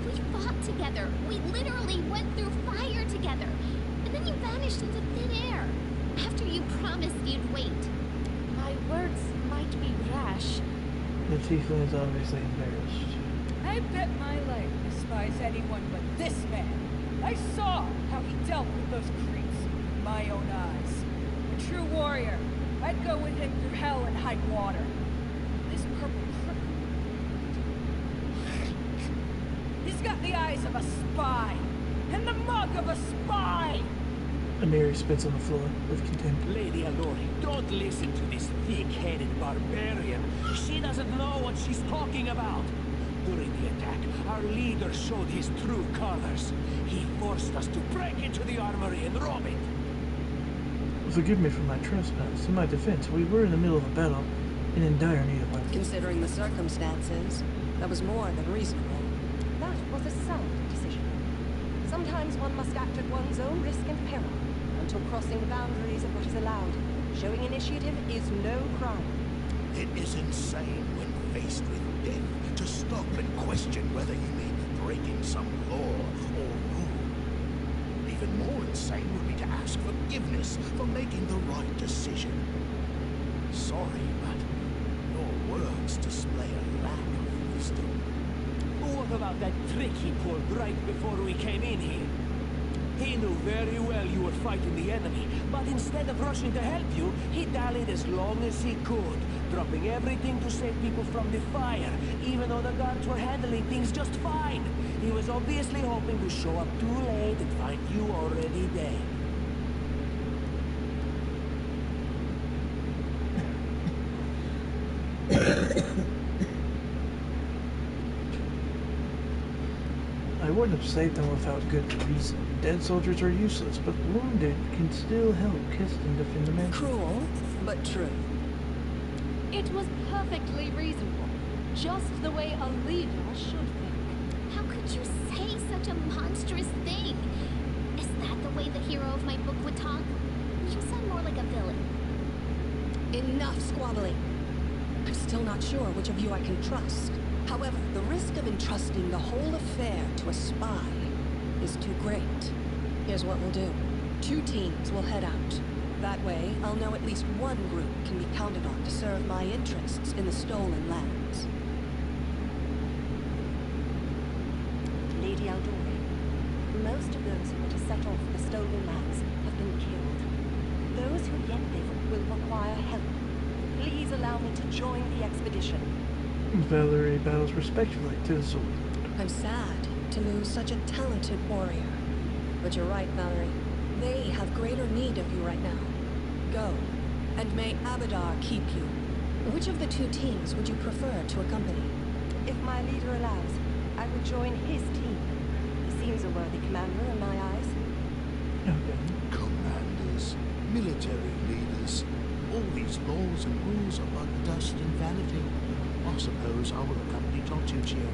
We fought together. We literally went through fire together. And then you vanished into thin air. After you promised you'd wait. My words might be rash. The tiefling is obviously embarrassed. I bet my life despise anyone but this man. I saw how he dealt with those creeps with my own eyes. A true warrior. I'd go with him through hell and high water. This purple crook. He's got the eyes of a spy. And the mug of a spy! Amiri spits on the floor with contempt. Lady Aldori, don't listen to this thick-headed barbarian. She doesn't know what she's talking about. During the attack, our leader showed his true colors. He forced us to break into the armory and rob it. Forgive me for my trespass. In my defense, we were in the middle of a battle and in dire need of weapons. Considering the circumstances, that was more than reasonable. That was a sound decision. Sometimes one must act at one's own risk and peril, until crossing the boundaries of what is allowed. Showing initiative is no crime. It is insane when faced with death to stop and question whether you may be breaking some law or rule. Even more insane would be to ask forgiveness for making the right decision. Sorry, but your words display a lack of wisdom. What about that trick he pulled right before we came in here? He knew very well you were fighting the enemy, but instead of rushing to help you, he dallied as long as he could, dropping everything to save people from the fire, even though the guards were handling things just fine. He was obviously hoping to show up too late and find you already dead. I wouldn't have saved them without good reason. Dead soldiers are useless, but wounded can still help Kiston defend the mansion. Cruel, but true. It was perfectly reasonable. Just the way a leader should think. How could you say such a monstrous thing? Is that the way the hero of my book would talk? You sound more like a villain. Enough squabbling. I'm still not sure which of you I can trust. However, the risk of entrusting the whole affair to a spy is too great. Here's what we'll do. 2 teams will head out. That way, I'll know at least one group can be counted on to serve my interests in the stolen lands. Lady Aldori, most of those who were to set off for the stolen lands have been killed. Those who yet live will require help. Please allow me to join the expedition. Valerie bows respectfully to the sword. I'm sad to lose such a talented warrior. But you're right, Valerie. They have greater need of you right now. Go, and may Abadar keep you. Which of the two teams would you prefer to accompany? If my leader allows, I would join his team. He seems a worthy commander in my eyes. Okay. Commanders, military leaders, all these laws and rules are but dust and vanity. I suppose I will accompany Tartuccio.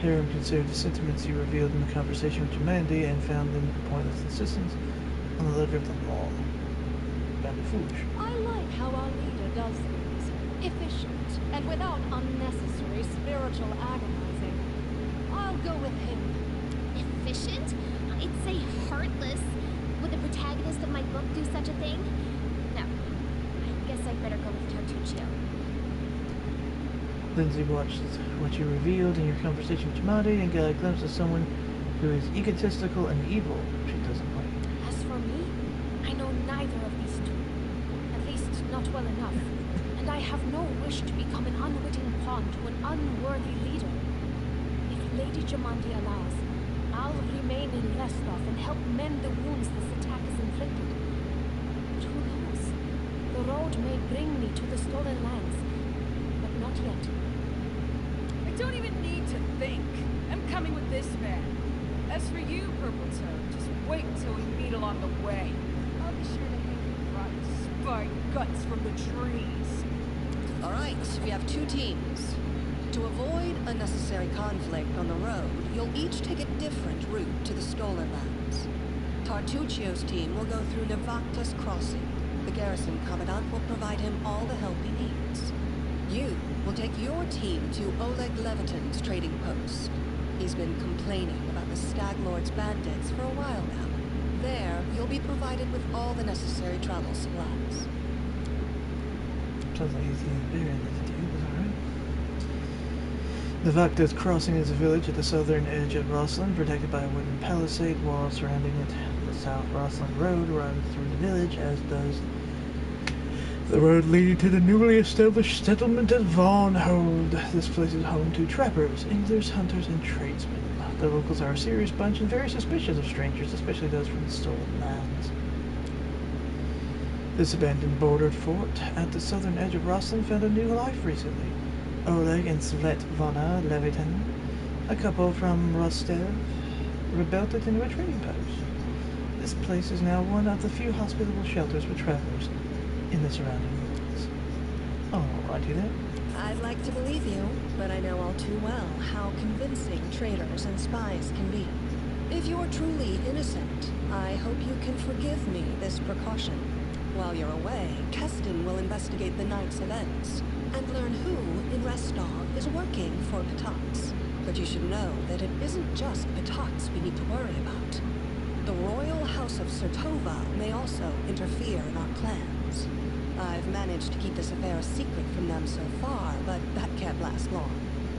Hiram considered the sentiments you revealed in the conversation with Jamandi and found them pointless insistence on the letter of the law. Found it foolish. I like how our leader does things. Efficient, and without unnecessary spiritual agonizing. I'll go with him. Efficient? I'd say heartless. Would the protagonist of my book do such a thing? No. I guess I'd better go with Tartuccio. Lindsay watched what you revealed in your conversation with Jamadi and got a glimpse of someone who is egotistical and evil she doesn't like. As for me, I know neither of these two. At least not well enough. And I have no wish to become an unwitting pawn to an unworthy leader. If Lady Jamandi allows, I'll remain in Restov and help mend the wounds this attack has inflicted. But who knows? The road may bring me to the stolen lands, but not yet. I don't even need to think. I'm coming with this man. As for you, Purple Toad, just wait till we meet along the way. I'll be sure to hang your rotten spine guts from the trees. All right, we have two teams. To avoid unnecessary conflict on the road, you'll each take a different route to the stolen lands. Tartuccio's team will go through Navacta's crossing. The garrison commandant will provide him all the help he needs. You will take your team to Oleg Levitin's trading post. He's been complaining about the Stag Lord's bandits for a while now. There, you'll be provided with all the necessary travel supplies. Sounds like he's getting bigger than the dude, but alright. The Vakta's crossing is a village at the southern edge of Rosslyn, protected by a wooden palisade wall surrounding it. The South Rosslyn Road runs through the village, as does the road leading to the newly established settlement of Von Hold. This place is home to trappers, anglers, hunters, and tradesmen. The locals are a serious bunch and very suspicious of strangers, especially those from the stolen lands. This abandoned bordered fort at the southern edge of Rosslyn found a new life recently. Oleg and Svetlana Levitin, a couple from Rostov, rebuilt it into a trading post. This place is now one of the few hospitable shelters for travelers in the surrounding woods. Alrighty then. I'd like to believe you, but I know all too well how convincing traitors and spies can be. If you're truly innocent, I hope you can forgive me this precaution. While you're away, Keston will investigate the night's events and learn who in Restov is working for Patats. But you should know that it isn't just Patats we need to worry about. The royal house of Sertova may also interfere in our plans. I've managed to keep this affair a secret from them so far, but that can't last long.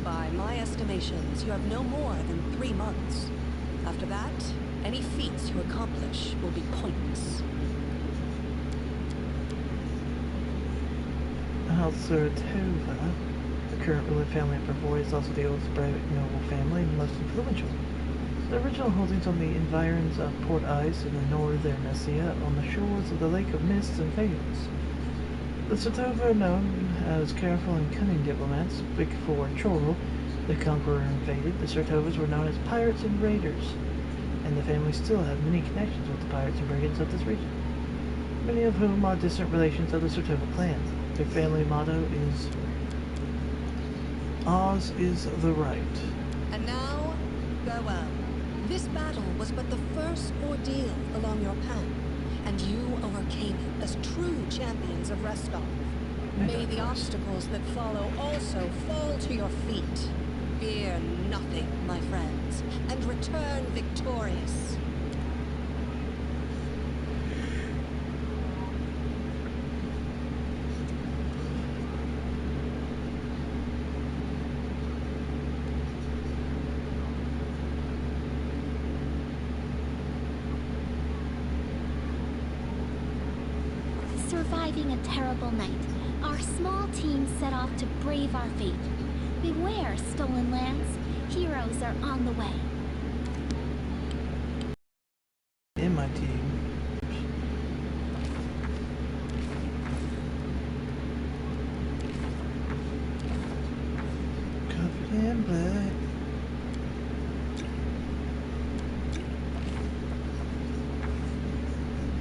By my estimations, you have no more than 3 months. After that, any feats you accomplish will be pointless. House Sertova, the current ruling family of Brevoy, is also the oldest private noble family and most influential. The original holdings on the environs of Port Ice in the northern Messia on the shores of the Lake of Mists and Fades. The Sertova are known as careful and cunning diplomats. Before Chorl, the conqueror, invaded, the Sertovas were known as pirates and raiders, and the family still have many connections with the pirates and brigands of this region, many of whom are distant relations of the Sertova clan. Their family motto is Oz is the right. And now, farewell. This battle was but the first ordeal along your path, and you overcame it as true champions of Restov. May the obstacles that follow also fall to your feet. Fear nothing, my friends, and return victorious. Surviving a terrible night, our small team set off to brave our fate. Beware, stolen lands. Heroes are on the way. In my team. and blood.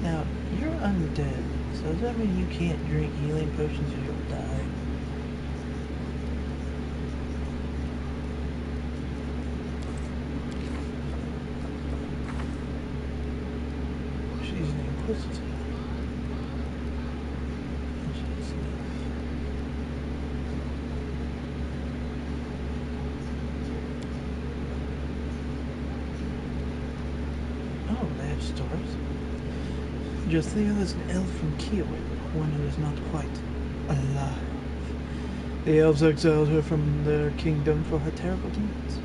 Now, you're undead, so does that mean you can't drink healing potions or you'll die? She's an inquisitor. Oh, they have stores. Jothea is an elf from Kiowin, one who is not quite alive. The elves exiled her from their kingdom for her terrible deeds.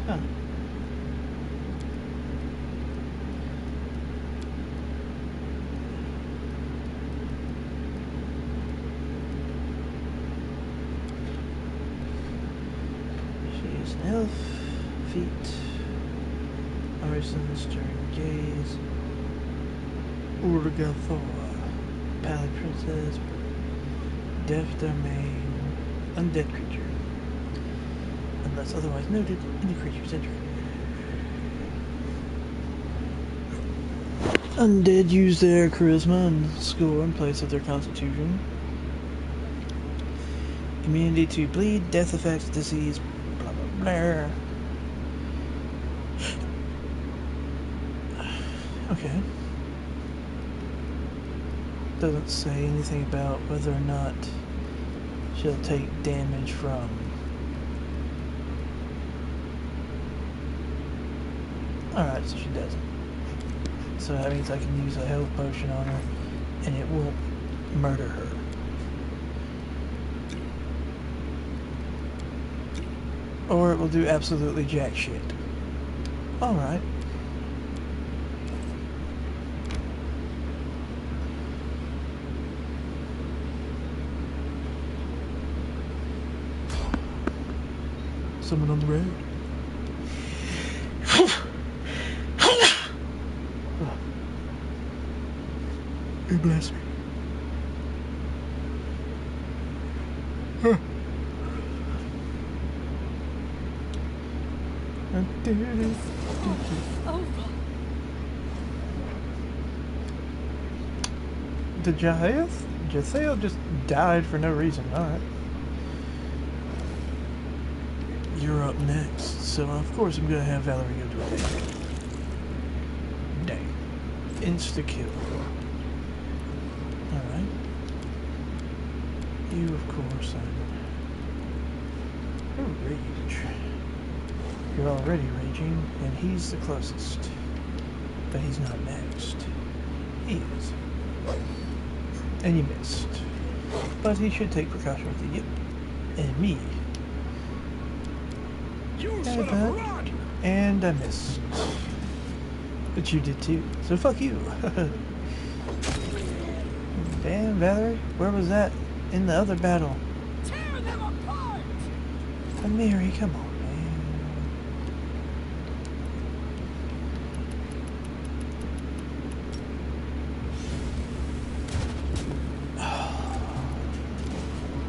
Huh. She is an elf, feet, Arison's stern gaze, Urgathor, Pallid Princess, Deaf Domain, Undead creature. Unless otherwise noted, any creatures entering. Undead use their charisma and score in place of their constitution. Immunity to bleed, death effects, disease, blah blah blah. Okay. Doesn't say anything about whether or not she'll take damage from. Alright, so she doesn't. So that means I can use a health potion on her and it won't murder her. Or it will do absolutely jack shit. Alright. Someone on the road. Oh, bless me. Did Jatheo just died for no reason. Alright. You're up next, so of course I'm gonna have Valerie go to it. Dang. Insta-kill. Alright. You, of course, rage. You're already raging, and he's the closest. But he's not next. He is. And you missed. But he should take precaution with you. And me. You should have run! And I missed. But you did too. So fuck you. Damn, Valerie. Where was that in the other battle? Tear them apart! Mary, come on, man.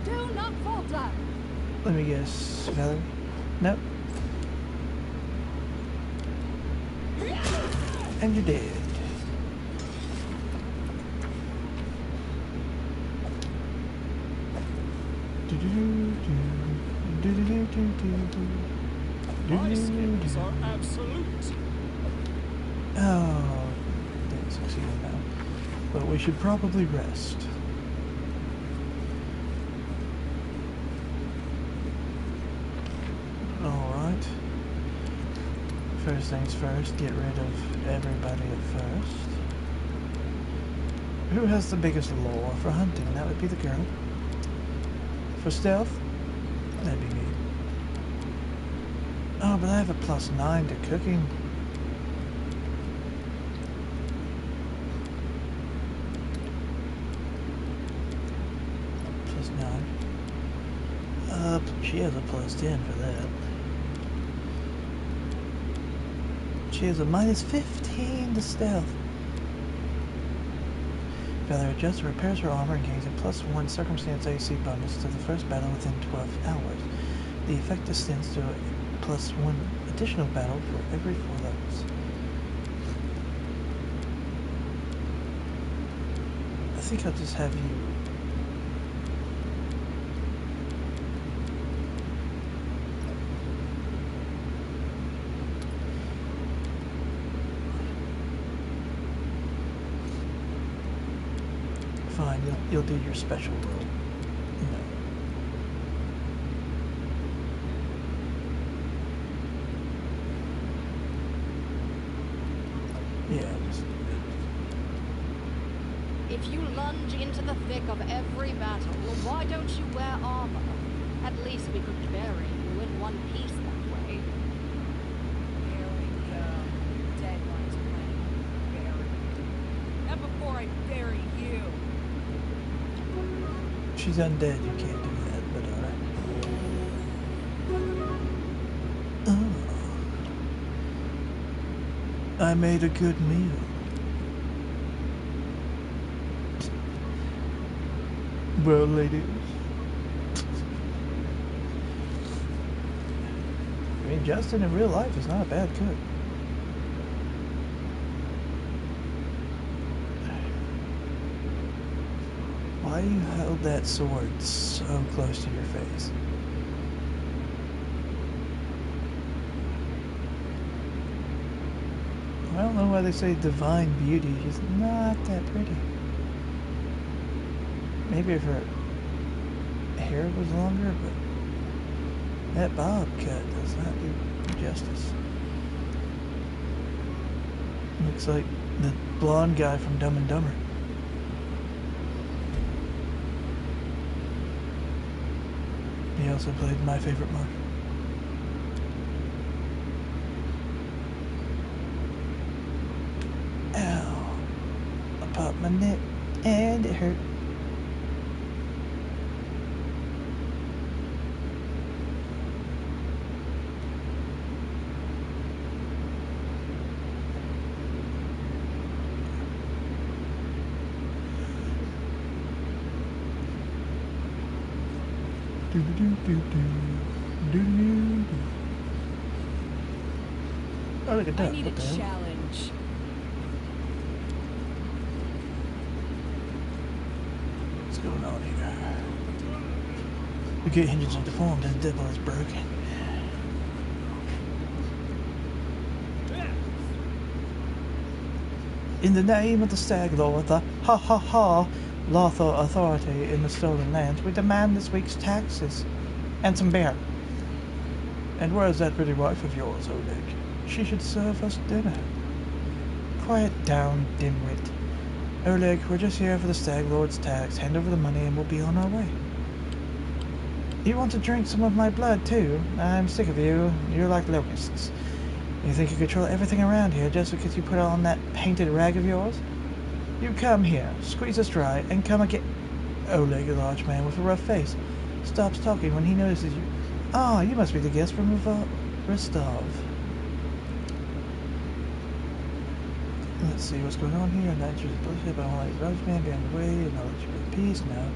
Do not fall down. Let me guess, Valerie. Nope. And you're dead. My skills are absolute. Oh, didn't succeed on that. But we should probably rest. Alright. First things first, get rid of everybody at first. Who has the biggest lore for hunting? That would be the girl. For stealth? That'd be me. Oh, but I have a +9 to cooking. +9. She has a +10 for that. She has a -15 to stealth. Feather adjusts, repairs her armor, and gains a +1 circumstance AC bonus to the first battle within 12 hours. The effect extends to a +1 additional battle for every 4 levels. I think I'll just have you... Fine, you'll do your special role. You know. Yeah, just... If you lunge into the thick of every battle, why don't you wear armor? At least we could bury you in one piece that way. Here we go. Dead ones playing bury. Not before I bury you. She's undead, you can't do that, but alright. Oh. I made a good meal. Well, ladies. I mean, Justin in real life is not a bad cook. Why you held that sword so close to your face? I don't know why they say divine beauty. She's not that pretty. Maybe if her hair was longer, but that bob cut does not do justice. Looks like the blonde guy from Dumb and Dumber. He also played My Favorite Mark. Ow. I popped my neck and it hurt. Oh, look at that. I need a What the hell? challenge. What's going on here? The gate hinges are deformed and the devil is broken. In the name of the Stag Lord, the Lothar authority in the stolen lands, we demand this week's taxes. And some beer. And where's that pretty wife of yours, Oleg? She should serve us dinner. Quiet down, dimwit. Oleg, we're just here for the Stag Lord's tax. Hand over the money and we'll be on our way. You want to drink some of my blood, too? I'm sick of you. You're like locusts. You think you control everything around here just because you put on that painted rag of yours? You come here, squeeze us dry, and come again. Oleg, a large man with a rough face, stops talking when he notices you. Ah, you must be the guest from Rostov. Let's see what's going on here. Not just bullshit, but I want to large man behind the way, and I'll let you go in peace now.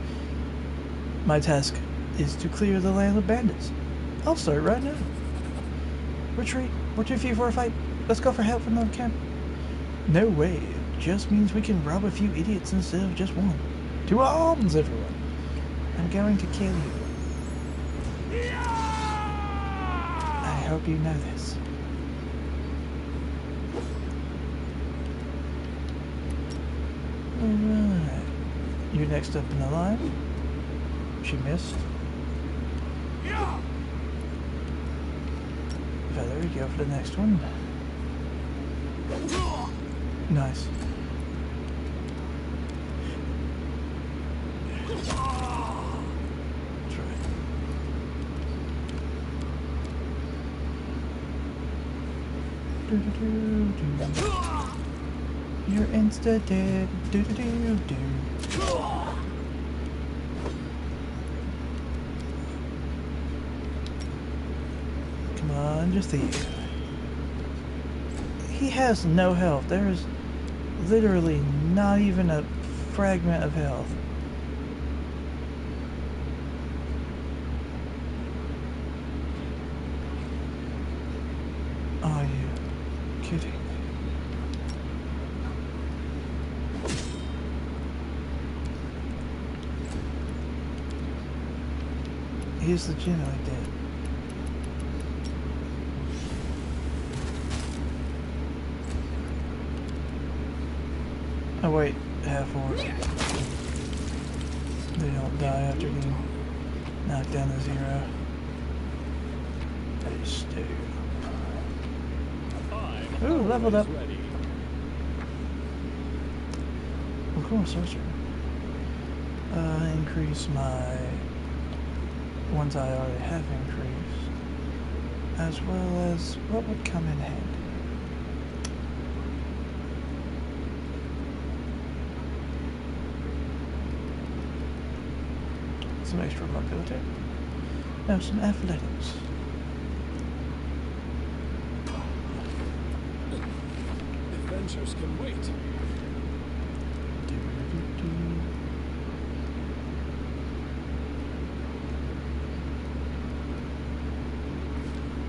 My task is to clear the land of bandits. I'll start right now. Retreat. We're too few for a fight. Let's go for help from the camp. No way. It just means we can rob a few idiots instead of just one. To arms, everyone. I'm going to kill you. I hope you know this. Alright. You're next up in the line. She missed. Feather, go for the next one. Nice. That's right. You're insta dead. Come on, just the. He has no health. There is literally not even a fragment of health. Are you kidding? He's legitimately dead. Oh wait, half orc. They don't die after getting knocked down to 0. They stay up. Ooh, leveled up. Of course, sorcerer. Increase my ones I already have increased, as well as what would come in handy. Some extra mobility. Now some athletics. Adventures can wait.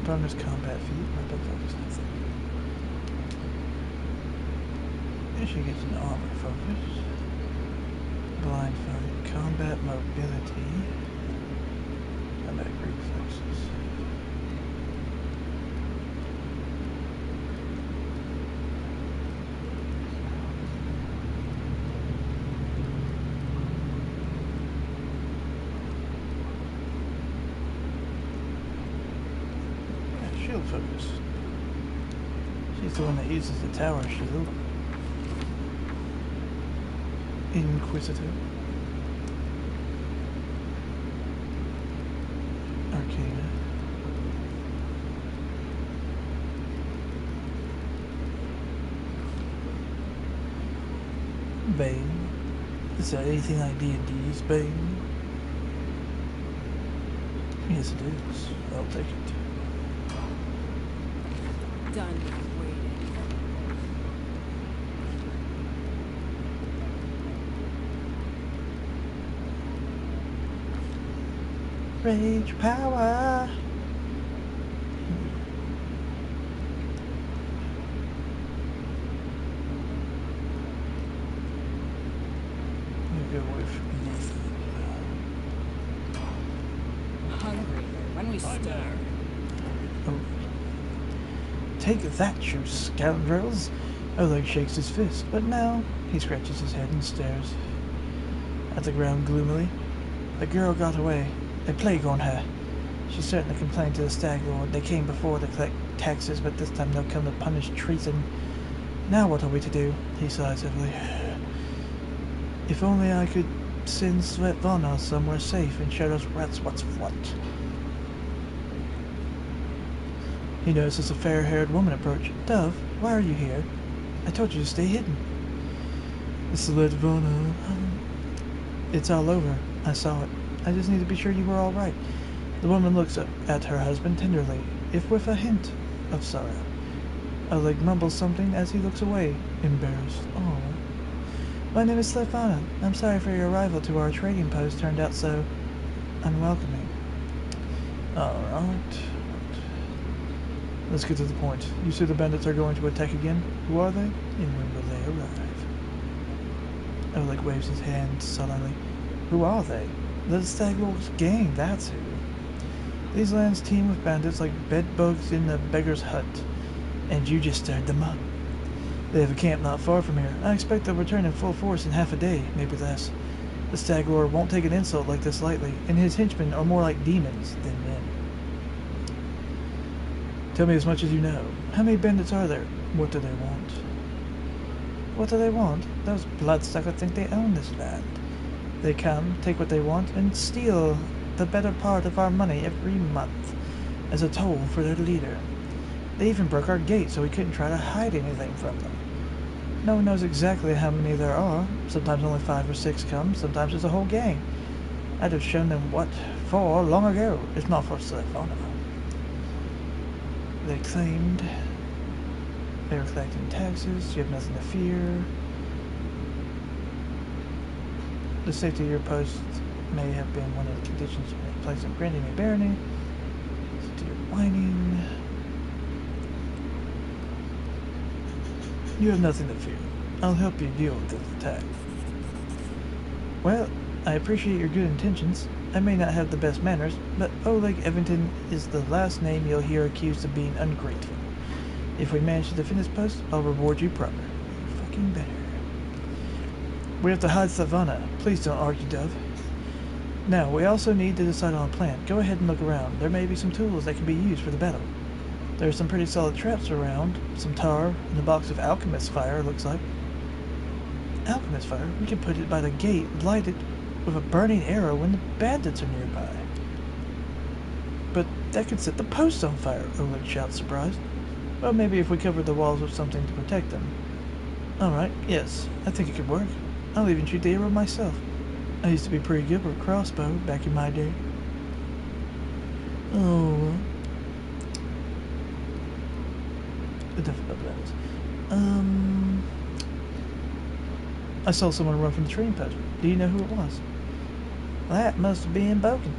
Bonus combat feat. I bet that was nothing. And she gets an armor focus. Blind fight. Combat mobility. Combat reflexes. Shield focus. She's the one that uses the tower shield. Inquisitive. Arcana. Bane. Is that anything like D&D's Bane? Yes it is. I'll take it. Done waiting. Rage power. Go with Hungry when we start. oh. Take that, you scoundrels! Oleg shakes his fist, but now he scratches his head and stares at the ground gloomily. The girl got away. A plague on her. She certainly complained to the Stag Lord. They came before to collect taxes, but this time they'll come to punish treason. Now what are we to do? He sighs heavily. If only I could send Svetlana somewhere safe and show those rats what's what. He notices a fair-haired woman approach. Dove, why are you here? I told you to stay hidden. Svetlana. It's all over. I saw it. I just need to be sure you were all right. The woman looks up at her husband tenderly, if with a hint of sorrow. Oleg mumbles something as he looks away, embarrassed. Oh. My name is Svetlana. I'm sorry for your arrival to our trading post turned out so unwelcoming. Alright. Let's get to the point. You say the bandits are going to attack again? Who are they? And when will they arrive? Oleg waves his hand sullenly. Who are they? The Stag Lord's gang, that's who. These lands teem with bandits like bedbugs in a beggar's hut. And you just stirred them up. They have a camp not far from here. I expect they'll return in full force in half a day, maybe less. The Stag Lord won't take an insult like this lightly, and his henchmen are more like demons than men. Tell me as much as you know. How many bandits are there? What do they want? What do they want? Those bloodsuckers think they own this land. They come, take what they want, and steal the better part of our money every month as a toll for their leader. They even broke our gate so we couldn't try to hide anything from them. No one knows exactly how many there are. Sometimes only 5 or 6 come, sometimes it's a whole gang. I'd have shown them what for long ago, if not for Svetlana. They claimed they were collecting taxes, you have nothing to fear. The safety of your post may have been one of the conditions placed on granting me barony. To your whining. You have nothing to fear. I'll help you deal with this attack. Well, I appreciate your good intentions. I may not have the best manners, but Oleg Evington is the last name you'll hear accused of being ungrateful. If we manage to defend this post, I'll reward you proper. You fucking better. We have to hide Savannah. Please don't argue, Dove. Now, we also need to decide on a plan. Go ahead and look around. There may be some tools that can be used for the battle. There are some pretty solid traps around. Some tar, and a box of alchemist fire, looks like. Alchemist fire? We can put it by the gate, light it with a burning arrow when the bandits are nearby. But that could set the post on fire, Oleg shouts, surprised. Well, maybe if we cover the walls with something to protect them. Alright, yes, I think it could work. I'll even shoot the arrow myself. I used to be pretty good with a crossbow back in my day. Oh, well. Enough about that. I saw someone run from the trading post. Do you know who it was? That must have been Boken.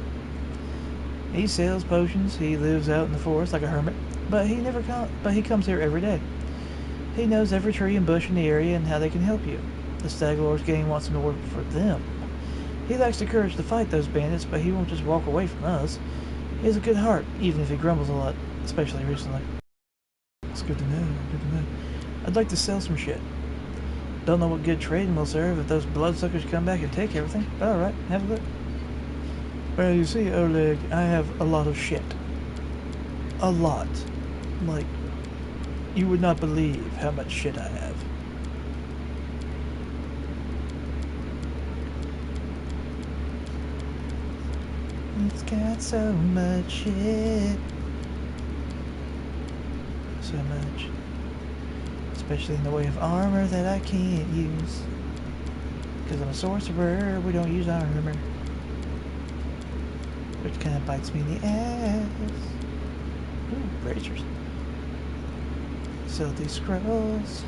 He sells potions. He lives out in the forest like a hermit, but he comes here every day. He knows every tree and bush in the area and how they can help you. The Stag Lord's gang wants him to work for them. He lacks the courage to fight those bandits, but he won't just walk away from us. He has a good heart, even if he grumbles a lot, especially recently. It's good to know, good to know. I'd like to sell some shit. Don't know what good trading will serve if those bloodsuckers come back and take everything, but alright, have a look. Well, you see, Oleg, I have a lot of shit. A lot. Like, you would not believe how much shit I have. It's got so much shit. So much. Especially in the way of armor that I can't use. Because I'm a sorcerer, we don't use armor. Which kind of bites me in the ass. Ooh, bracers. Sell these scrolls.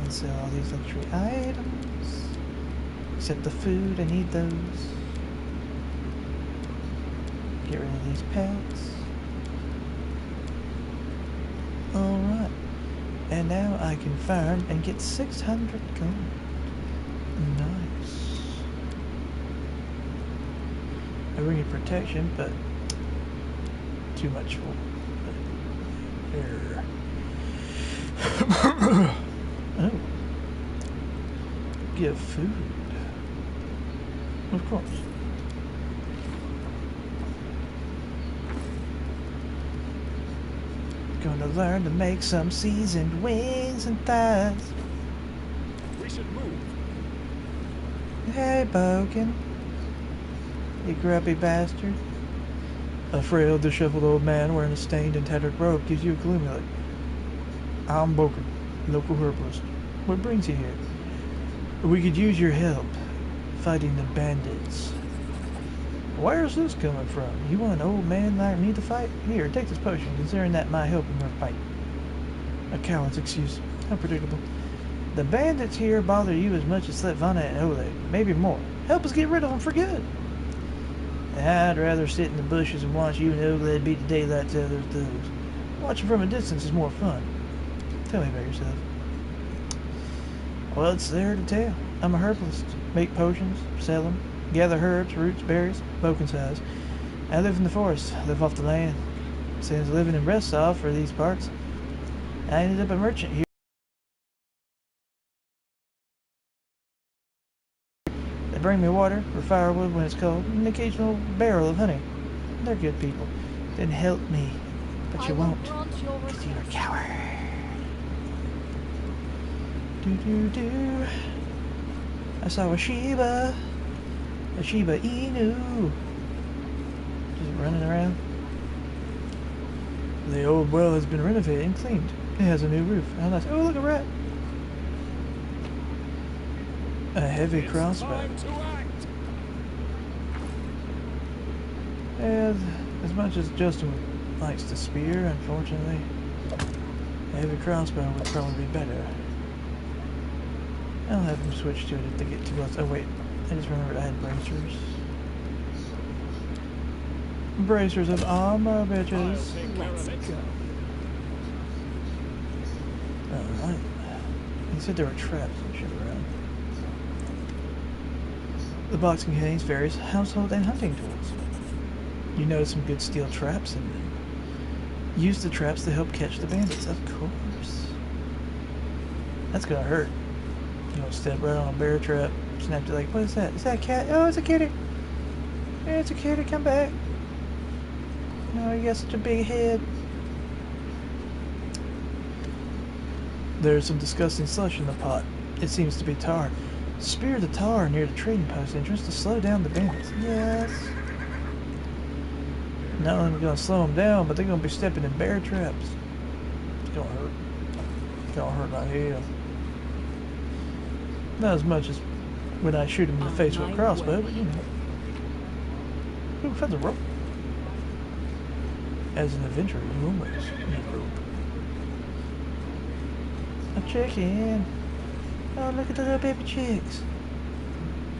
And sell all these luxury items. Except the food, I need those. Get rid of these pets. Alright. And now I can farm and get 600 gold. Nice. I bring in protection, but too much for there. Oh. Give food. Of course. Gonna learn to make some seasoned wings and thighs. We should move. Hey, Boken. You grubby bastard. A frail, disheveled old man wearing a stained and tattered robe gives you a gloomy look. I'm Boken, local herbalist. What brings you here? We could use your help fighting the bandits. Where's this coming from? You want an old man like me to fight? Here, take this potion, considering that might help in your fight. A coward's excuse. How predictable. The bandits here bother you as much as Svetlana and Oleg, maybe more. Help us get rid of them for good. I'd rather sit in the bushes and watch you and Oleg beat the daylights out of those thugs. Watching from a distance is more fun. Tell me about yourself. Well, it's there to tell. I'm a herbalist. Make potions, sell them, gather herbs, roots, berries, Boken size. I live in the forest, live off the land. Since living in Restov for these parts, I ended up a merchant here. They bring me water or firewood when it's cold, and an occasional barrel of honey. They're good people. Then help me, but you won't, because you're a coward. Do. I saw a Shiba Inu, just running around. The old well has been renovated and cleaned. It has a new roof. How nice. Oh, look, a rat. A heavy crossbow. And as much as Justin likes to spear, unfortunately, a heavy crossbow would probably be better. I'll have them switch to it if they get too close. Oh wait, I just remembered I had bracers. Bracers of armor, bitches. Let's go. Alright. He said there were traps and shit around. The box contains various household and hunting tools. You notice some good steel traps in them. Use the traps to help catch the bandits, of course. That's gonna hurt. You know, step right on a bear trap, snap it like, what is that? Is that a cat? Oh, it's a kitty! Hey, it's a kitty, come back! Oh, you got such a big head. There's some disgusting slush in the pot. It seems to be tar. Spear the tar near the trading post entrance to slow down the bandits. Yes. Not only gonna slow them down, but they're gonna be stepping in bear traps. It's gonna hurt. It's gonna hurt like hell. Not as much as when I shoot him in the face with a crossbow, but you know. Ooh, found the rope. As an adventurer, you always need rope. A chicken. Oh, look at the little baby chicks.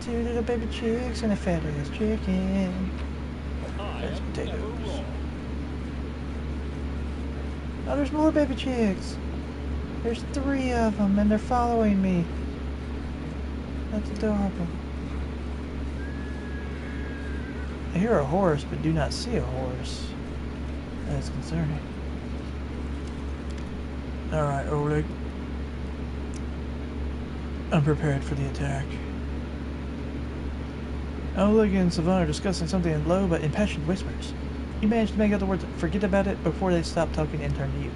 2 little baby chicks and a fat ass chicken. There's potatoes. Oh, there's more baby chicks. There's 3 of them, and they're following me. That's adorable. I hear a horse, but do not see a horse. That is concerning. Alright, Oleg. I'm prepared for the attack. Oleg and Savannah are discussing something in low but impassioned whispers. You manage to make out the words, forget about it, before they stop talking and turn to you.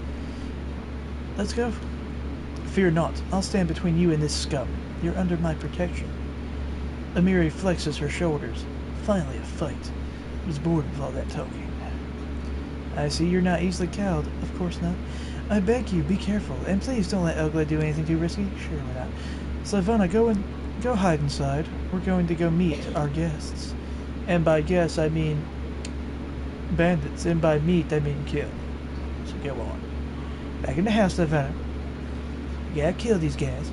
Let's go. Fear not. I'll stand between you and this scum. You're under my protection. Amiri flexes her shoulders. Finally a fight. I was bored of all that talking. I see you're not easily cowed. Of course not. I beg you, be careful, and please don't let Ugly do anything too risky. Sure, why not? Slavana, go hide inside. We're going to go meet our guests. And by guests, I mean bandits, and by meet, I mean kill. So go on. Back in the house, Slavana. You gotta kill these guys.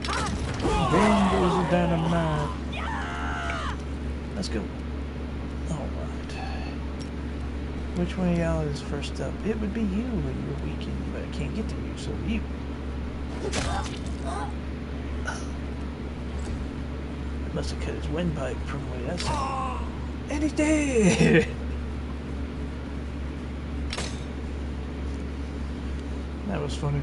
Then goes the dynamite. Let's go. Alright. Which one of y'all is first up? It would be you when you're weakened, but I can't get to you, so you. I must have cut his windpipe from the way that's sounded. And he's dead! That was funny.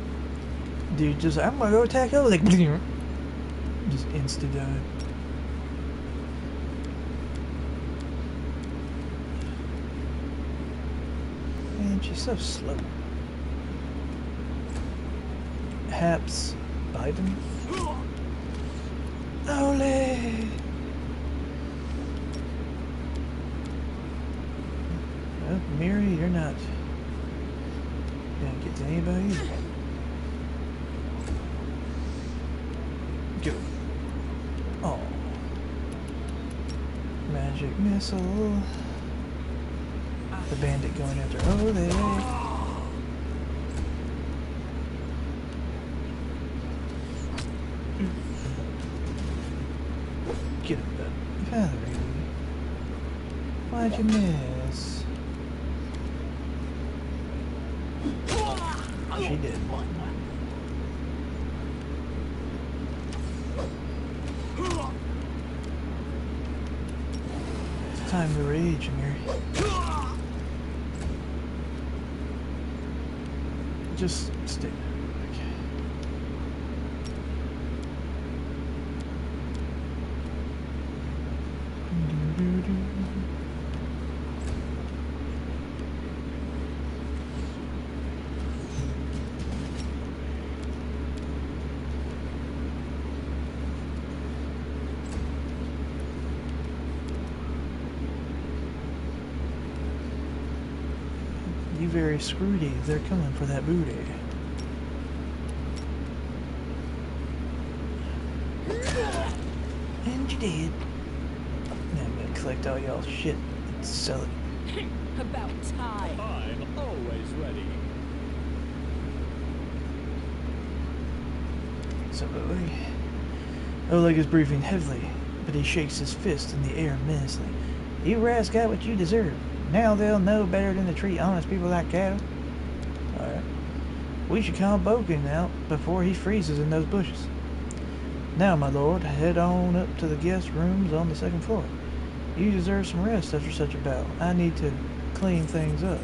Dude, just, I'm gonna go attack her, like, just insta-died. Man, she's so slow. Haps Biden? Ole! Well, Miri, you're not gonna get to anybody either. Go. Oh. Magic missile. The bandit going after Ole. Get him, bud. Valerie. Why'd you miss? She did. It's time to rage, Mary. Just stay there. You very screwedy. They're coming for that booty. And you did. Now I'm gonna collect all y'all's shit and sell it. About time. I'm always ready. absolutely. Oleg is breathing heavily, but he shakes his fist in the air menacingly. You rats got what you deserve. Now they'll know better than to treat honest people like cattle. Alright. We should call Boken out before he freezes in those bushes. Now, my lord, head on up to the guest rooms on the second floor. You deserve some rest after such a battle. I need to clean things up.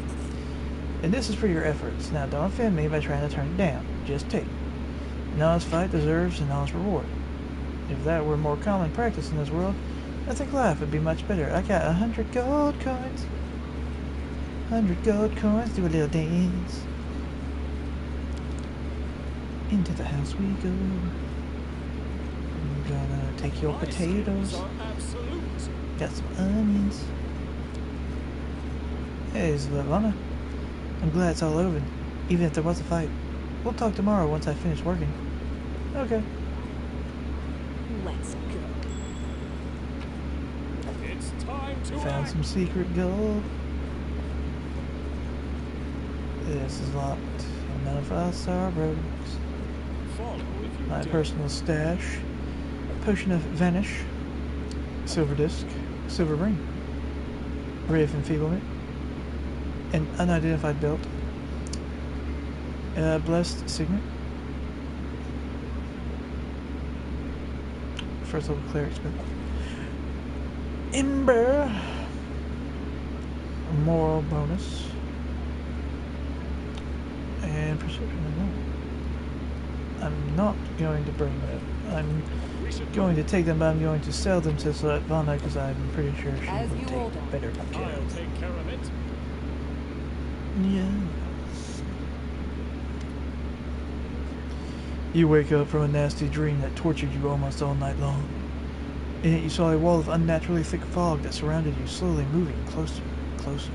And this is for your efforts. Now, don't offend me by trying to turn it down. Just take. An honest fight deserves an honest reward. If that were more common practice in this world, I think life would be much better. I got 100 gold coins. 100 gold coins. Do a little dance. Into the house we go. I'm gonna take your potatoes. Got some onions. Hey, Slavana. I'm glad it's all over, even if there was a fight. We'll talk tomorrow once I finish working. Okay. Let's go. It's time to Found some secret gold. This is locked. None of us are rogues. My personal stash. Potion of Vanish. Silver disc. Silver ring. Ray of Enfeeblement. An unidentified belt. Blessed signet. First level cleric's belt. Ember. Moral bonus. And perception. I'm not going to bring that. I'm going to take them, but I'm going to sell them to Slavana because I'm pretty sure she will take better care I'll take care of it. Yes. You wake up from a nasty dream that tortured you almost all night long. In it you saw a wall of unnaturally thick fog that surrounded you, slowly moving closer and closer.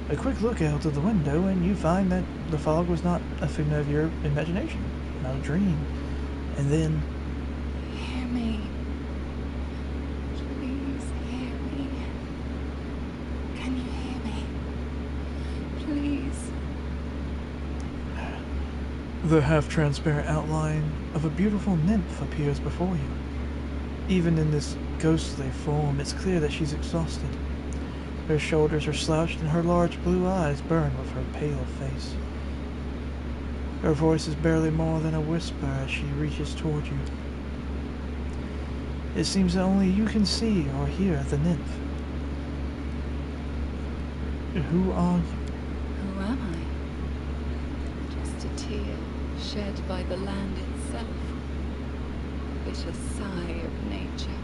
A quick look out of the window and you find that the fog was not a figment of your imagination, not a dream. And then... Hear me. Please hear me. Can you hear me? Please. The half-transparent outline of a beautiful nymph appears before you. Even in this ghostly form, it's clear that she's exhausted. Her shoulders are slouched and her large blue eyes burn with her pale face. Her voice is barely more than a whisper as she reaches toward you. It seems that only you can see or hear the nymph. Who are you? Who am I? Just a tear shed by the land itself. A bitter sigh of nature.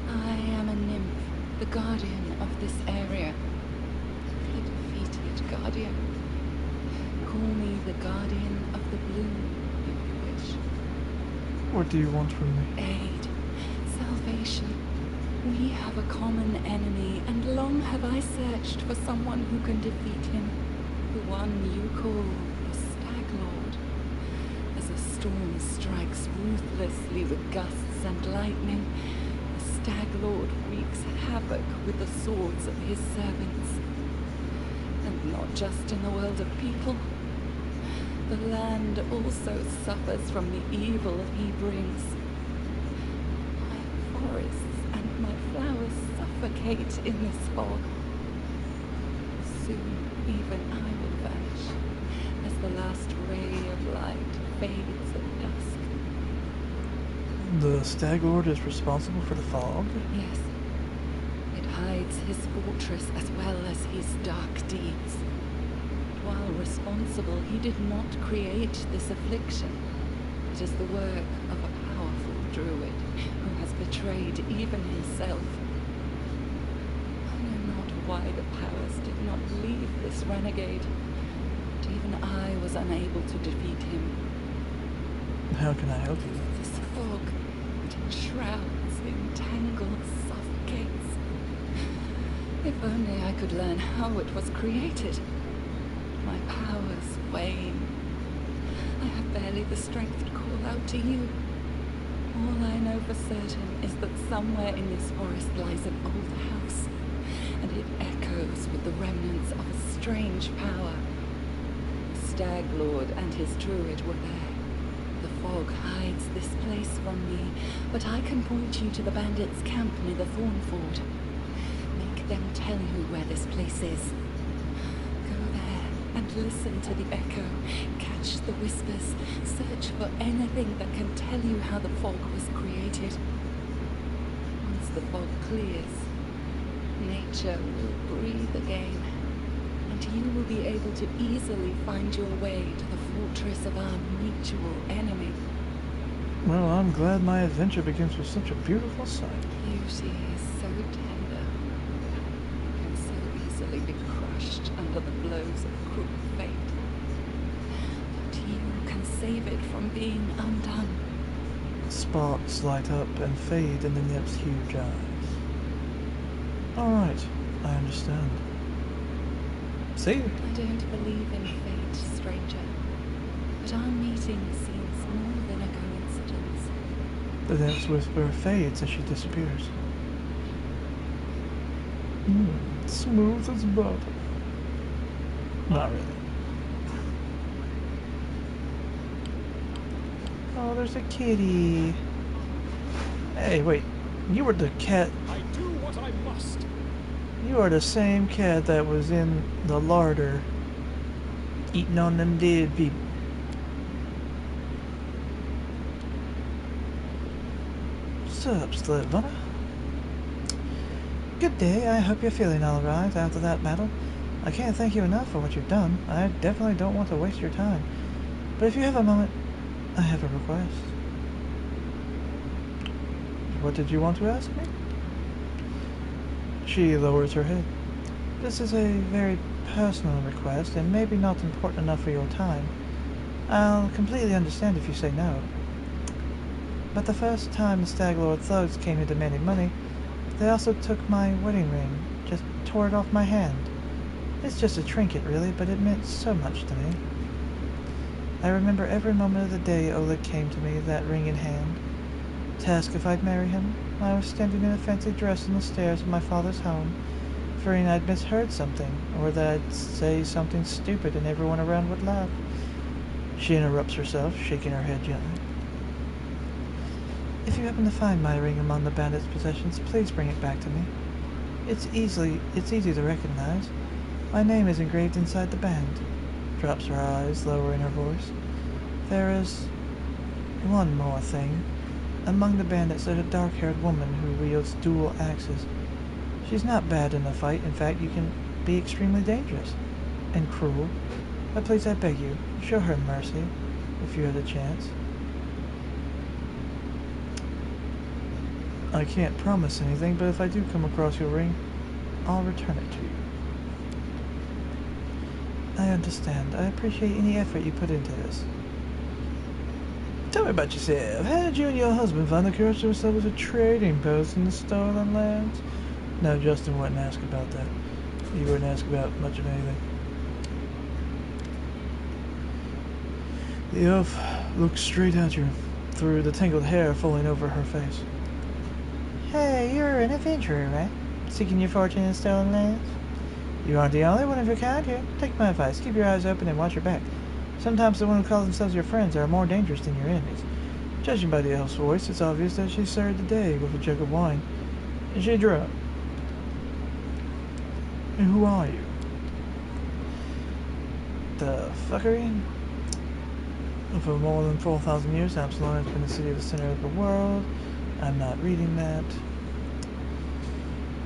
I am a nymph, the guardian of this area. The defeated guardian. Call me the guardian of the bloom, if you wish. What do you want from me? Aid. Salvation. We have a common enemy, and long have I searched for someone who can defeat him. The one you call the Stag Lord. As a storm strikes ruthlessly with gusts and lightning, the Stag Lord wreaks havoc with the swords of his servants. And not just in the world of people. The land also suffers from the evil he brings. My forests and my flowers suffocate in this fog. Soon even I will vanish, as the last ray of light fades at dusk. The Stag Lord is responsible for the fog? Yes. It hides his fortress as well as his dark deeds. While responsible, he did not create this affliction. It is the work of a powerful druid who has betrayed even himself. I know not why the powers did not leave this renegade, but even I was unable to defeat him. How can I help you? This fog, it enshrouds, entangles, suffocates. If only I could learn how it was created. My powers wane. I have barely the strength to call out to you. All I know for certain is that somewhere in this forest lies an old house, and it echoes with the remnants of a strange power. The Stag Lord and his druid were there. The fog hides this place from me, but I can point you to the bandits' camp near the Thornford. Make them tell you where this place is. Go there and listen to the echo. Catch the whispers. Search for anything that can tell you how the fog was created. Once the fog clears, nature will breathe again, and you will be able to easily find your way to the fortress of our mutual enemy. Well, I'm glad my adventure begins with such a beautiful sight. Beauty is so tender, can so easily be crushed under the blows of cruel fate. But you can save it from being undone. Sparks light up and fade in the nymph's huge eyes. Alright, I understand. See? I don't believe in fate, stranger. But our meeting seems more than a coincidence. The nymph's whisper fades as she disappears. Smooth as butter. Not really. Oh, there's a kitty. Hey, wait. You were the cat. I do what I must. You are the same cat that was in the larder eating on them dead people. Sup, Slipbunner? Good day, I hope you're feeling alright after that battle. I can't thank you enough for what you've done. I definitely don't want to waste your time. But if you have a moment, I have a request. What did you want to ask me? She lowers her head. This is a very personal request and maybe not important enough for your time. I'll completely understand if you say no. But the first time the Staglord thugs came here demanding money, they also took my wedding ring, just tore it off my hand. It's just a trinket, really, but it meant so much to me. I remember every moment of the day Oleg came to me, that ring in hand, to ask if I'd marry him. I was standing in a fancy dress on the stairs of my father's home, fearing I'd misheard something, or that I'd say something stupid and everyone around would laugh. She interrupts herself, shaking her head gently. If you happen to find my ring among the bandits' possessions, please bring it back to me. It's easy to recognize. My name is engraved inside the band. Drops her eyes, lowering her voice. There is one more thing. Among the bandits there's a dark-haired woman who wields dual axes. She's not bad in a fight. In fact, you can be extremely dangerous and cruel. But please, I beg you, show her mercy if you have the chance. I can't promise anything, but if I do come across your ring, I'll return it to you. I understand. I appreciate any effort you put into this. Tell me about yourself. How did you and your husband find the courage to establish a trading post in the stolen lands? No, Justin wouldn't ask about that. He wouldn't ask about much of anything. The elf looked straight at you, through the tangled hair falling over her face. Hey, you're an adventurer, right? Seeking your fortune in stolen lands? You aren't the only one of your kind here. Take my advice. Keep your eyes open and watch your back. Sometimes the one who calls themselves your friends are more dangerous than your enemies. Judging by the elf's voice, it's obvious that she started the day with a jug of wine. Is she drunk? And who are you? The fuckery? For more than 4,000 years, Absalom has been the city of the center of the world. I'm not reading that.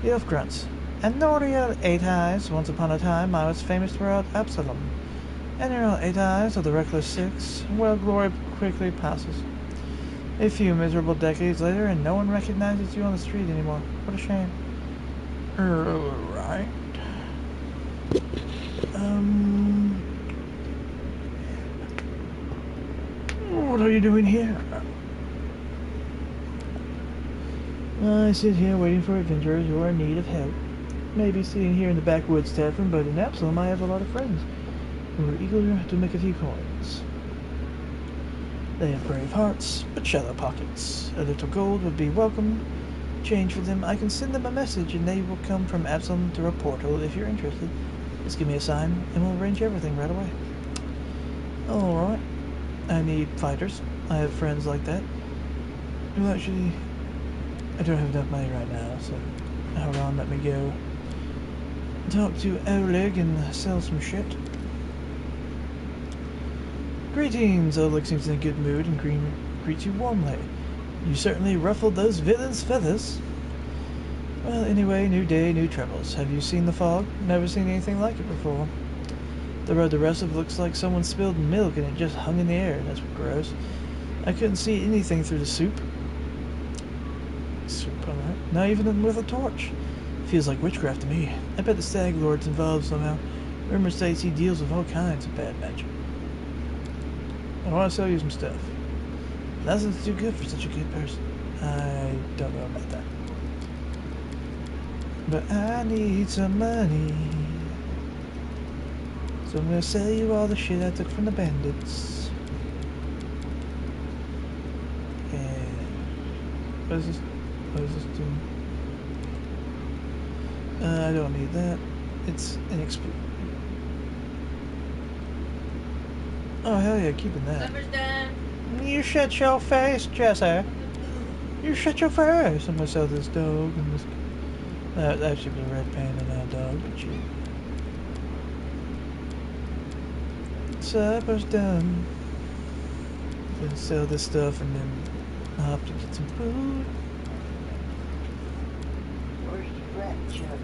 The elf grunts. And Noriel Eight Eyes, once upon a time I was famous throughout Absalom. And Noriel Eight Eyes of the Reckless Six, well, glory quickly passes. A few miserable decades later, and no one recognizes you on the street anymore. What a shame. Right. What are you doing here? I sit here waiting for adventurers who are in need of help. Maybe sitting here in the backwoods tavern, but in Absalom I have a lot of friends who are eager to make a few coins. They have brave hearts, but shallow pockets. A little gold would be welcome. Change for them. I can send them a message and they will come from Absalom through a portal if you're interested. Just give me a sign and we'll arrange everything right away. Alright. I need fighters. I have friends like that. Well, actually, I don't have enough money right now, so hold on, let me go talk to Oleg and sell some shit. Greetings! Oleg seems in a good mood and greets you warmly. You certainly ruffled those villains' feathers. Well, anyway, new day, new troubles. Have you seen the fog? Never seen anything like it before. The road to Resov looks like someone spilled milk and it just hung in the air. That's gross. I couldn't see anything through the soup. Soup, alright. Not even with a torch. Feels like witchcraft to me. I bet the Stag Lord's involved somehow. Rumor states he deals with all kinds of bad magic. I want to sell you some stuff. Nothing's too good for such a good person. I don't know about that. But I need some money. So I'm gonna sell you all the shit I took from the bandits. And what is this? What is this doing? I don't need that. It's an Oh hell yeah, keeping that. Supper's done. You shut your face, Jesse. You shut your face. I'm gonna sell this dog and this. That should be a red panda now, dog, but you. Supper's done. I'm gonna sell this stuff and then I'll have to get some food. Where's the rat, Chuck?